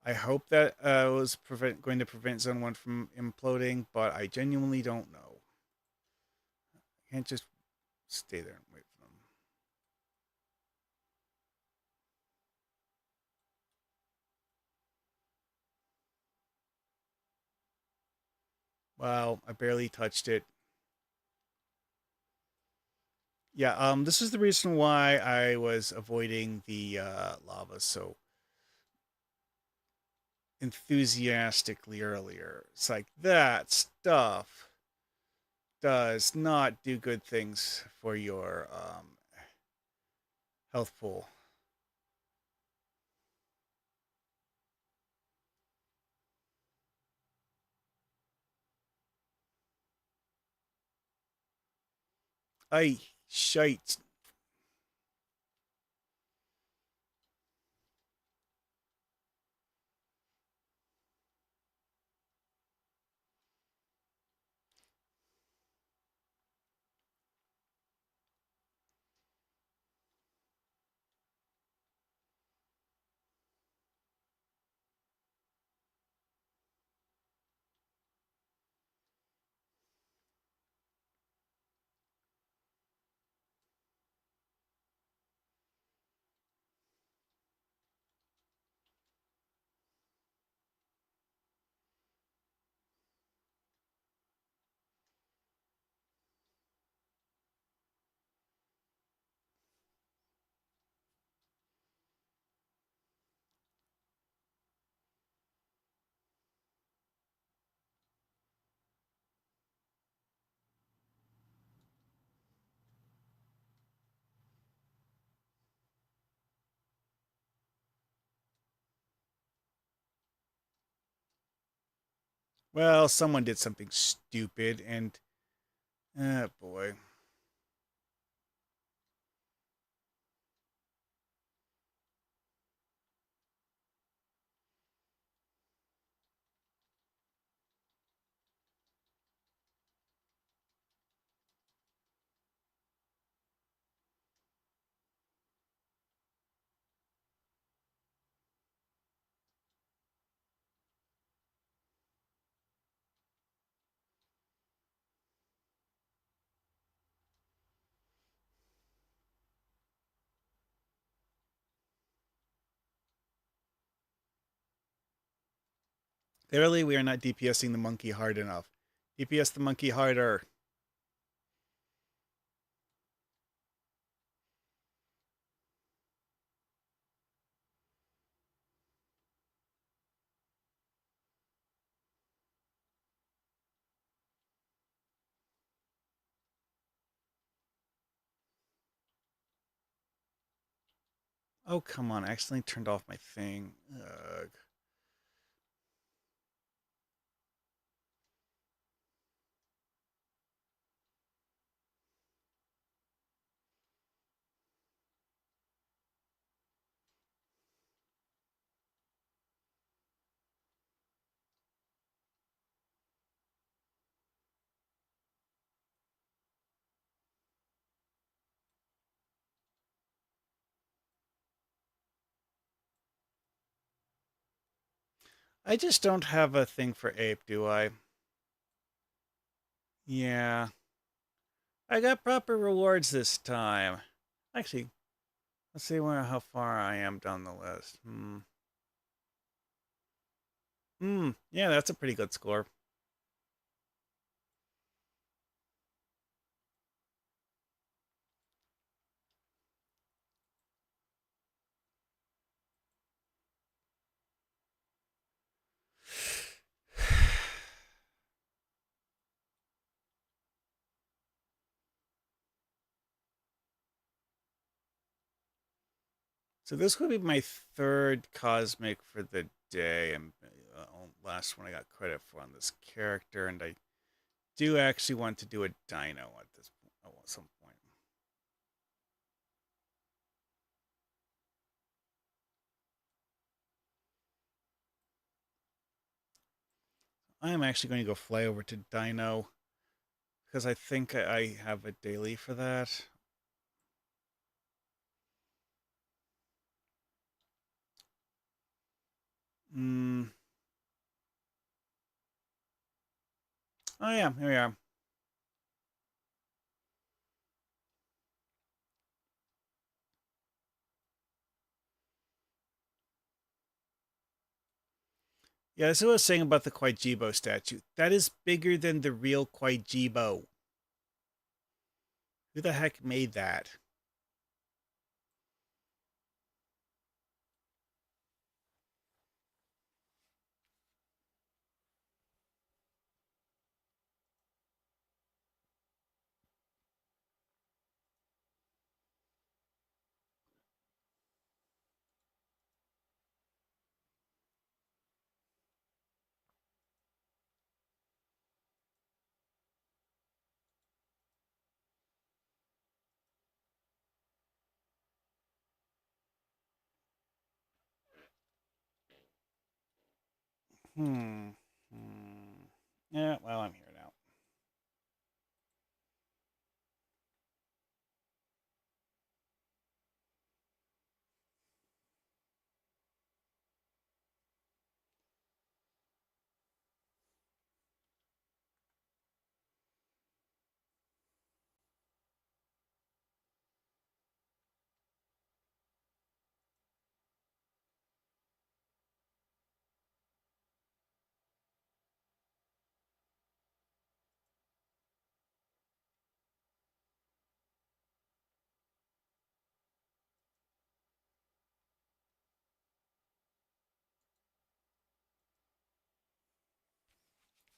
I hope that was going to prevent Zone 1 from imploding, but I genuinely don't know. I can't just stay there and wait for them. Wow, I barely touched it. Yeah, this is the reason why I was avoiding the lava so enthusiastically earlier. It's like that stuff does not do good things for your health pool. I shite. Well, someone did something stupid, and boy. Clearly, we are not DPSing the monkey hard enough. DPS the monkey harder. Oh, come on. I accidentally turned off my thing. Ugh. I just don't have a thing for ape, do I? Yeah. I got proper rewards this time. Actually, let's see how far I am down the list. Yeah, that's a pretty good score. So this would be my third cosmic for the day, and last one I got credit for on this character, and I do actually want to do a Dino at this at some point. I am actually going to go fly over to Dino because I think I have a daily for that. Mm. Oh yeah, here we are. Yeah, this is what I was saying about the Qwijibo statue. That is bigger than the real Qwijibo. Who the heck made that? Hmm. Hmm. Yeah, well, I'm here now.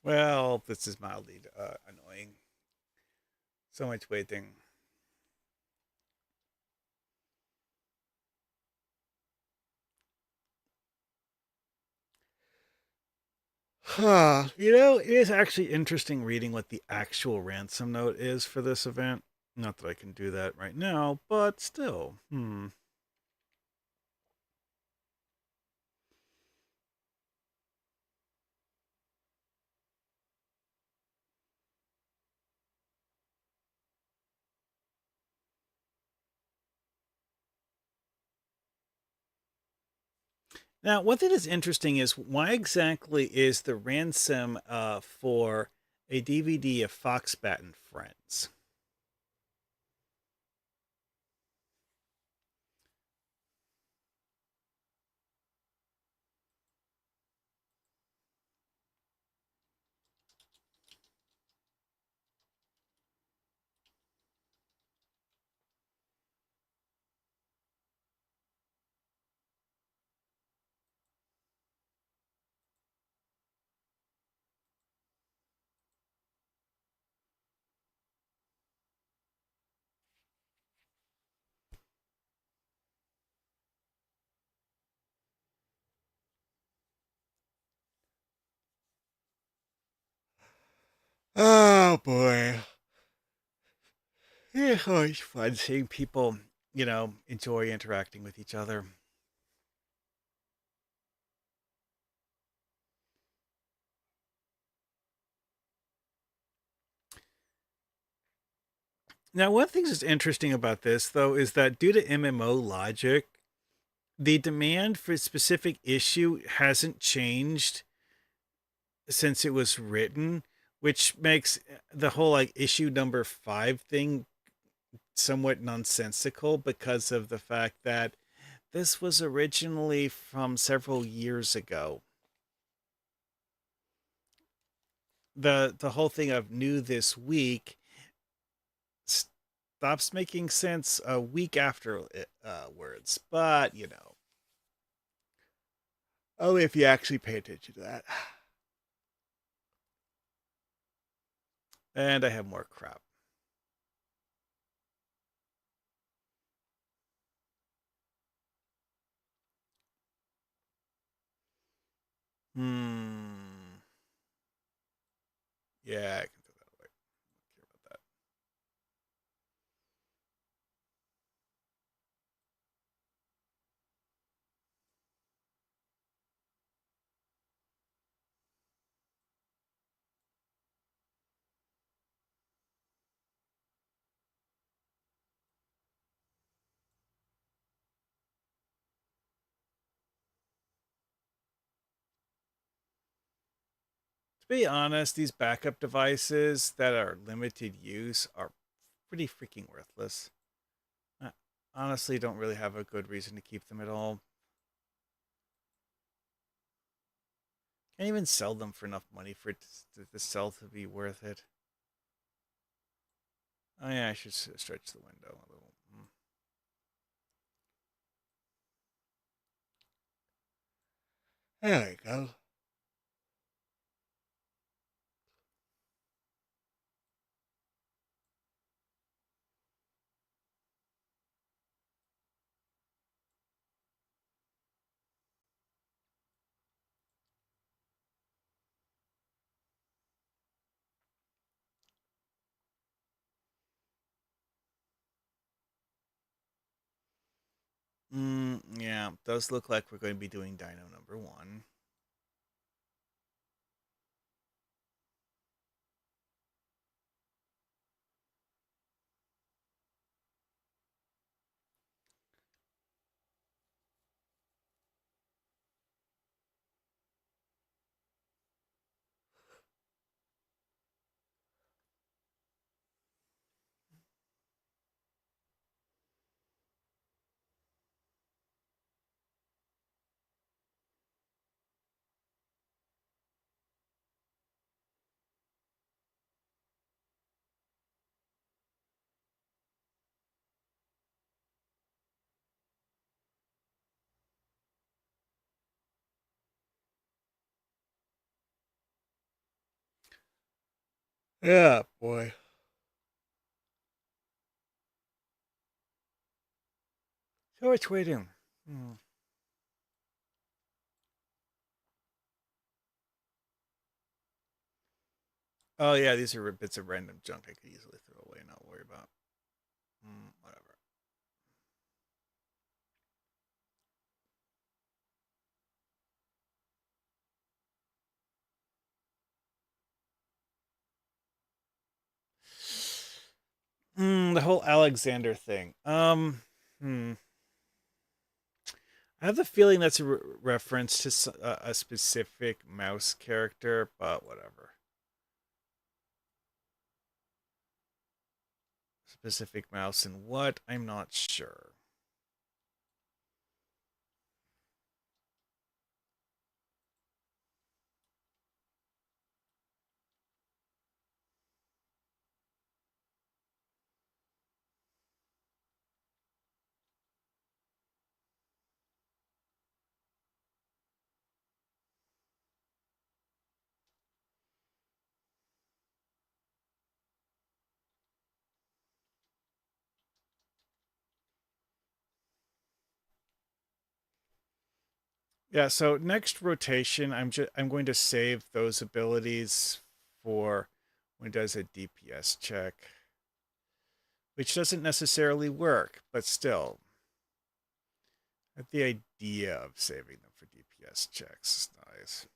Well, this is mildly annoying. So much waiting. It is actually interesting reading what the actual ransom note is for this event. Not that I can do that right now, but still. Now, one thing that's interesting is why exactly is the ransom for a DVD of Foxbat and Friends? Oh boy. Yeah, always fun seeing people, enjoy interacting with each other. Now, one thing that's interesting about this, though, is that due to MMO logic, the demand for a specific issue hasn't changed since it was written, which makes the whole like issue number 5 thing somewhat nonsensical because of the fact that this was originally from several years ago. The whole thing of new this week stops making sense a week after words, but only if you actually pay attention to that. And I have more crap. Hmm. Yeah, I can throw that away. I don't care about that. To be honest, these backup devices that are limited use are pretty freaking worthless. I honestly don't really have a good reason to keep them at all. Can't even sell them for enough money for it to sell to be worth it. Oh yeah, I should stretch the window a little. There we go. Yeah, does look like we're going to be doing Dino number 1. Yeah, boy. So which way to? Hmm. Oh yeah, these are bits of random junk I could easily throw away and not worry about. Whatever. The whole Alexander thing. I have the feeling that's a reference to a specific mouse character, but whatever. Specific mouse and what? I'm not sure. Yeah, so next rotation, I'm going to save those abilities for when it does a DPS check, which doesn't necessarily work, but still, I have the idea of saving them for DPS checks is nice.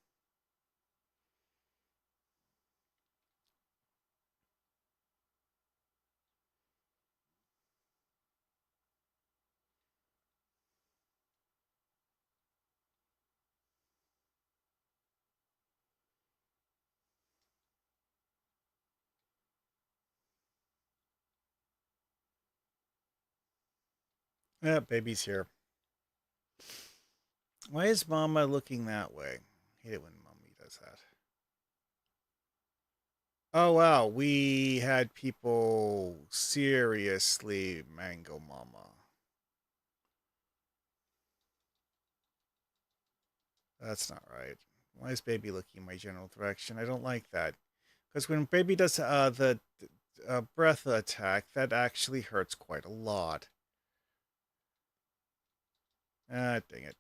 Yeah, baby's here. Why is Mama looking that way? I hate it when Mommy does that. Oh wow, we had people seriously mango Mama. That's not right. Why is baby looking my general direction? I don't like that. Because when baby does the breath attack, that actually hurts quite a lot. Ah, dang it.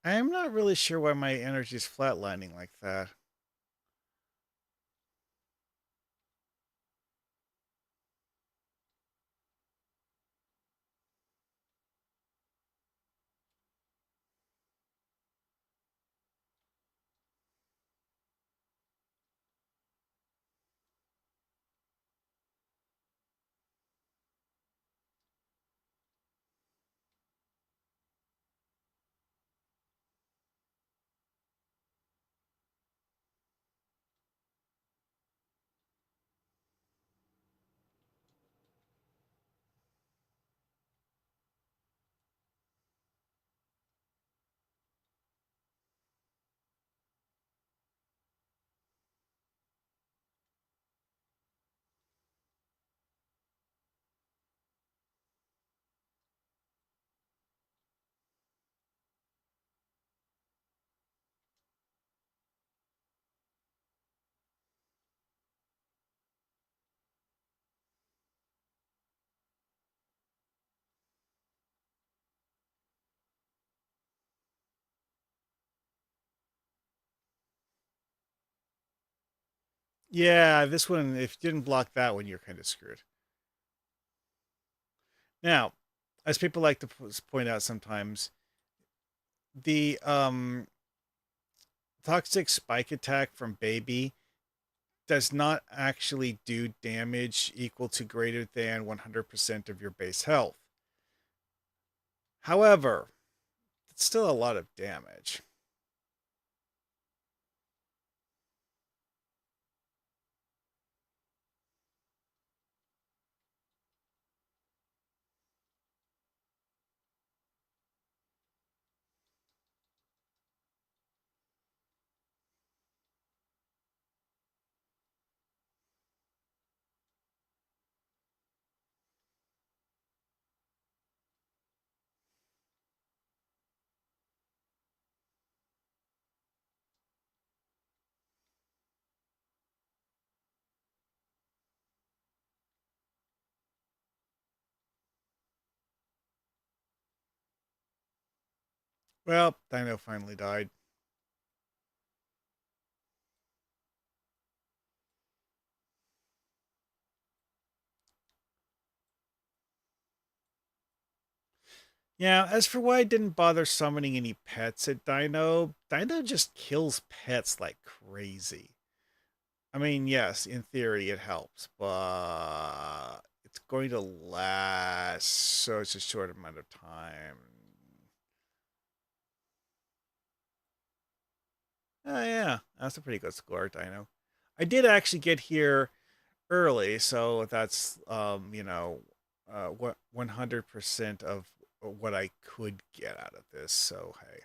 I'm not really sure why my energy is flatlining like that. Yeah, this one, if you didn't block that one, you're kind of screwed. Now, as people like to point out sometimes, the toxic spike attack from baby does not actually do damage equal to greater than 100% of your base health. However, it's still a lot of damage. Well, Dino finally died. Yeah, as for why I didn't bother summoning any pets at Dino, Dino just kills pets like crazy. I mean, yes, in theory it helps, but it's going to last such a short amount of time. Oh yeah, that's a pretty good score, Dino. I did actually get here early, so that's what 100% of what I could get out of this. So hey.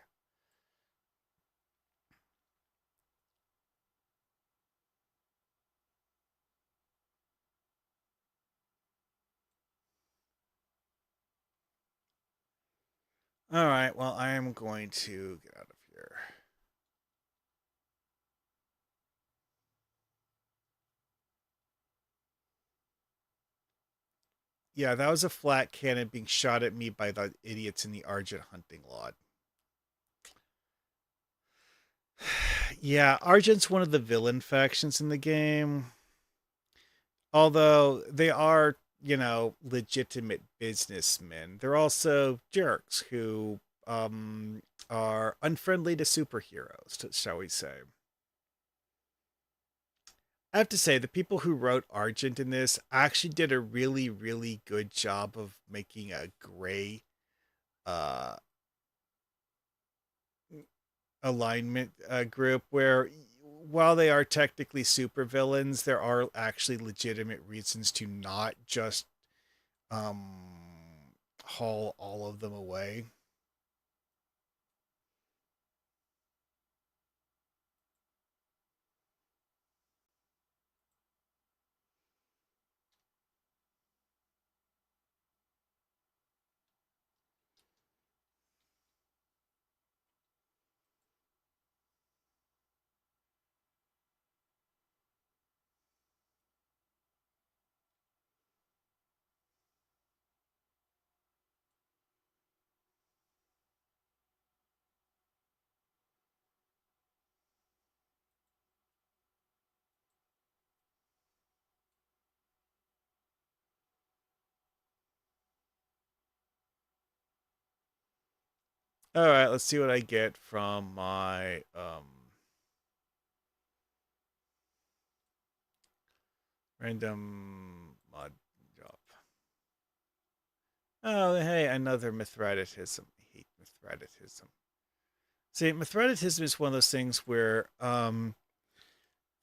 All right, well, I am going to get out of here. Yeah, that was a flat cannon being shot at me by the idiots in the Argent hunting lot. Yeah, Argent's one of the villain factions in the game. Although they are, legitimate businessmen, they're also jerks who are unfriendly to superheroes, shall we say. I have to say, the people who wrote Argent in this actually did a really, really good job of making a gray uh, alignment group where, while they are technically supervillains, there are actually legitimate reasons to not just um, haul all of them away. All right, let's see what I get from my random mod job. Oh, hey, another Mithridatism. I hate Mithridatism. See, Mithridatism is one of those things where, from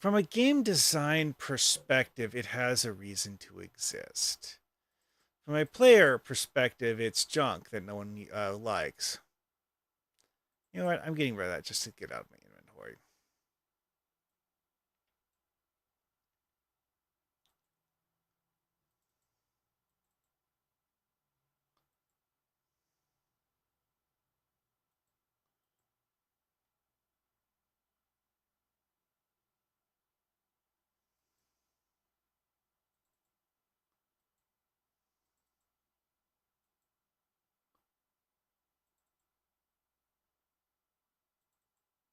a game design perspective, it has a reason to exist. From a player perspective, it's junk that no one likes. You know what? I'm getting rid of that just to get out of my inventory.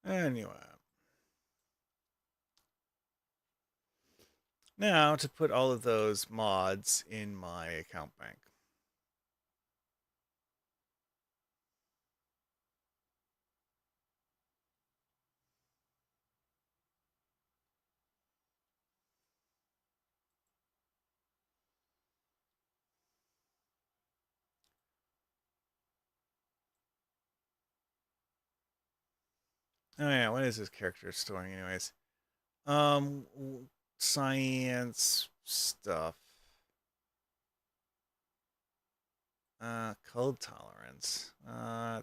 Anyway, now to put all of those mods in my account bank. Oh yeah, what is this character storing anyways? Um, Science stuff. Cold tolerance. Oh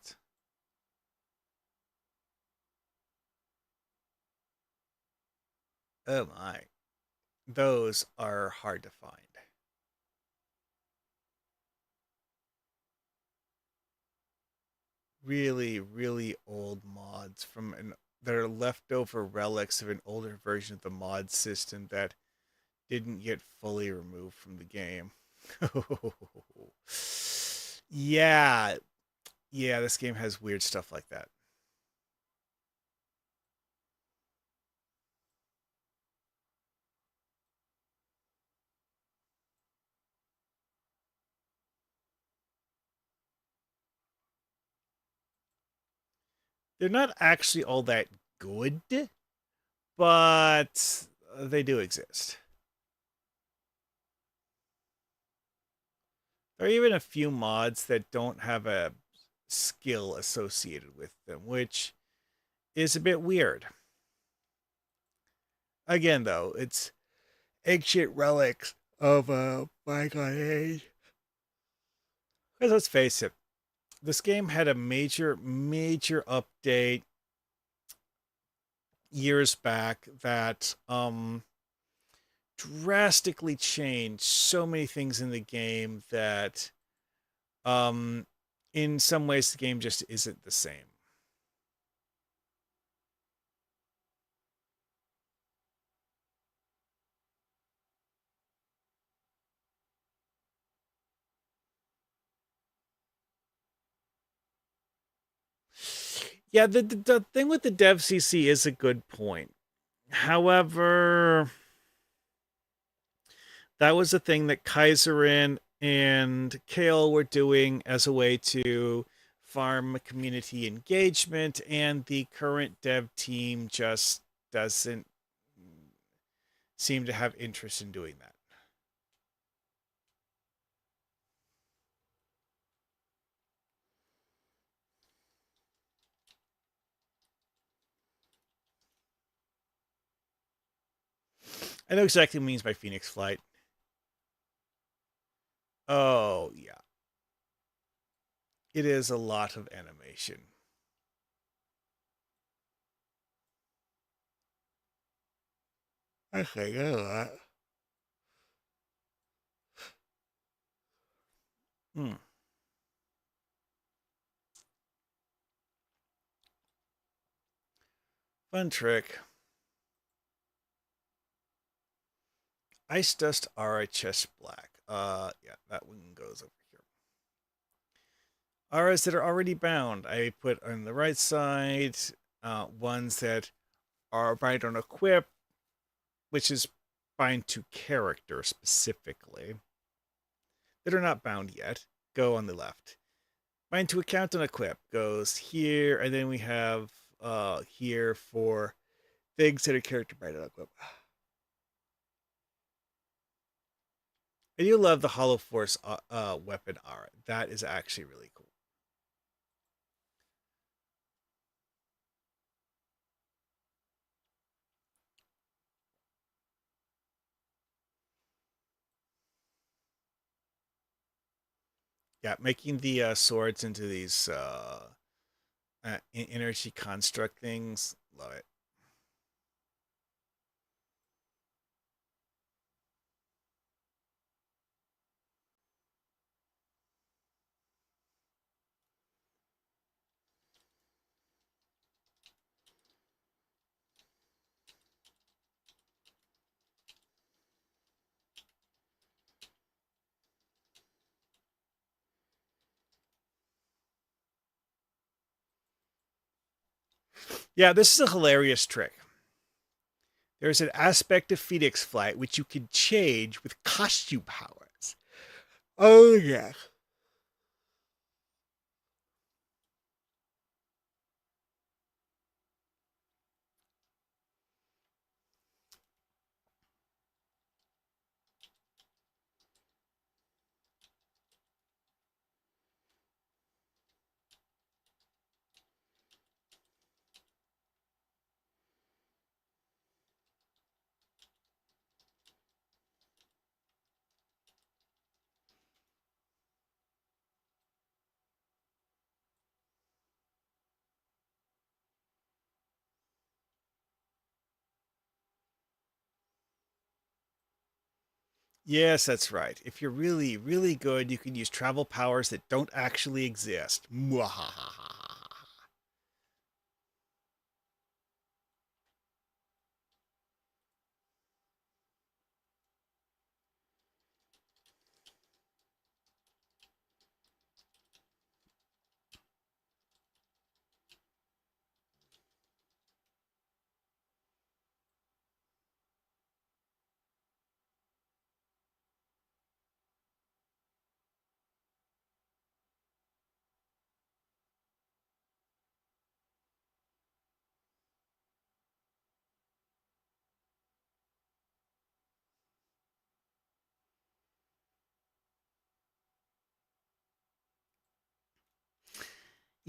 my. Those are hard to find. Really, really old mods from an that are leftover relics of an older version of the mod system that didn't get fully removed from the game. Yeah, Yeah, this game has weird stuff like that. They're not actually all that good, but they do exist. There are even a few mods that don't have a skill associated with them, which is a bit weird. Again, though, it's ancient relics of a bygone age. Because let's face it, this game had a major update years back that drastically changed so many things in the game that um in some ways the game just isn't the same. Yeah, the thing with the dev CC is a good point. However, that was a thing that Kaiserin and Kale were doing as a way to farm community engagement, and the current dev team just doesn't seem to have interest in doing that. I know exactly what it means by Phoenix Flight. Oh, yeah. It is a lot of animation. I think a lot. Hmm. Fun trick. Ice Dust RHS Black. Yeah, that one goes over here. Auras that are already bound. I put on the right side ones that are bind on equip, which is bind to character specifically, that are not bound yet. Go on the left. Bind to account and equip goes here, and then we have here for things that are character bind on equip. I do love the Hollow Force weapon art. That is actually really cool. Yeah, making the swords into these energy construct things. Love it. Yeah, this is a hilarious trick. There's an aspect of Phoenix Flight which you can change with costume powers. Oh, yeah. Yes, that's right. If you're really good, you can use travel powers that don't actually exist. Mwahaha.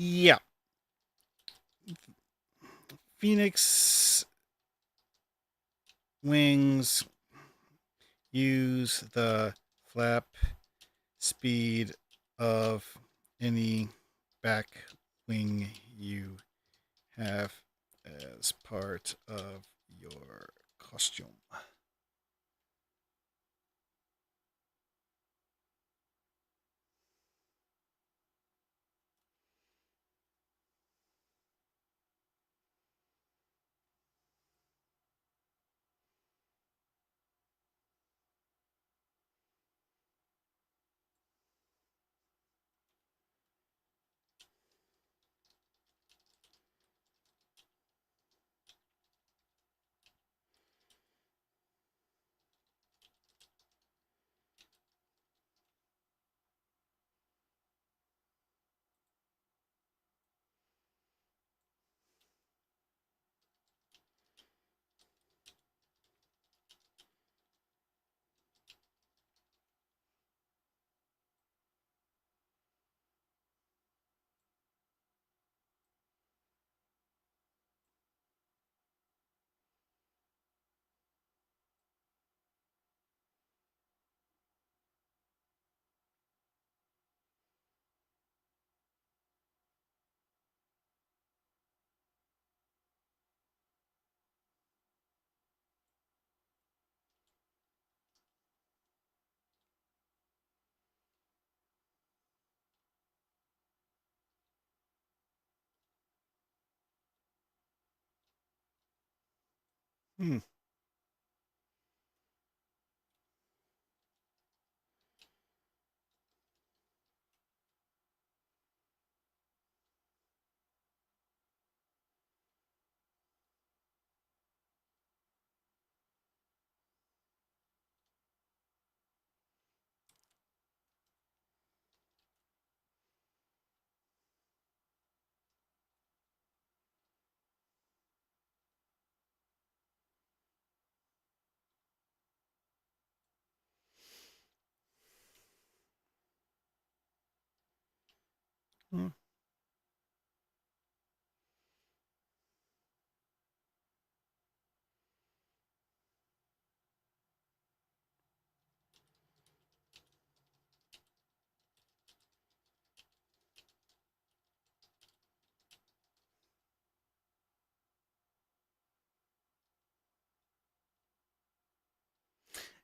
Yeah, Phoenix wings use the flap speed of any back wing you have as part of your costume. Hmm. Hmm.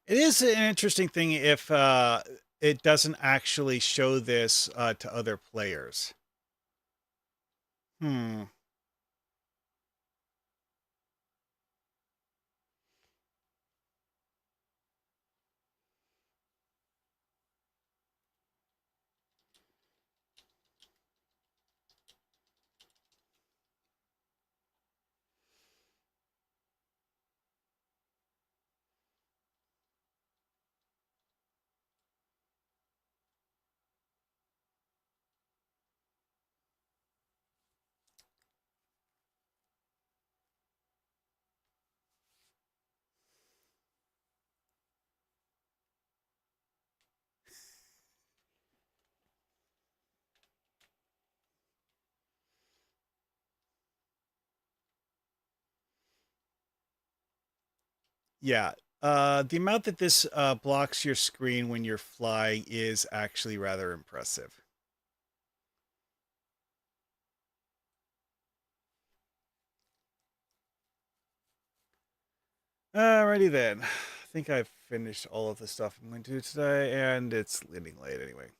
It is an interesting thing if it doesn't actually show this to other players. Hmm. Yeah. The amount that this blocks your screen when you're flying is actually rather impressive. Alrighty then. I think I've finished all of the stuff I'm going to do today, and it's getting late anyway.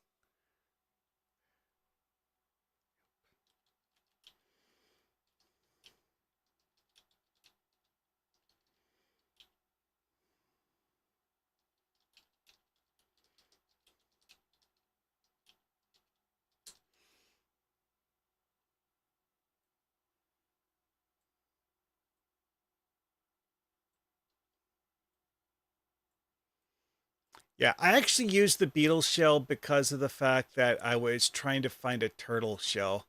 Yeah, I actually used the beetle shell because of the fact that I was trying to find a turtle shell.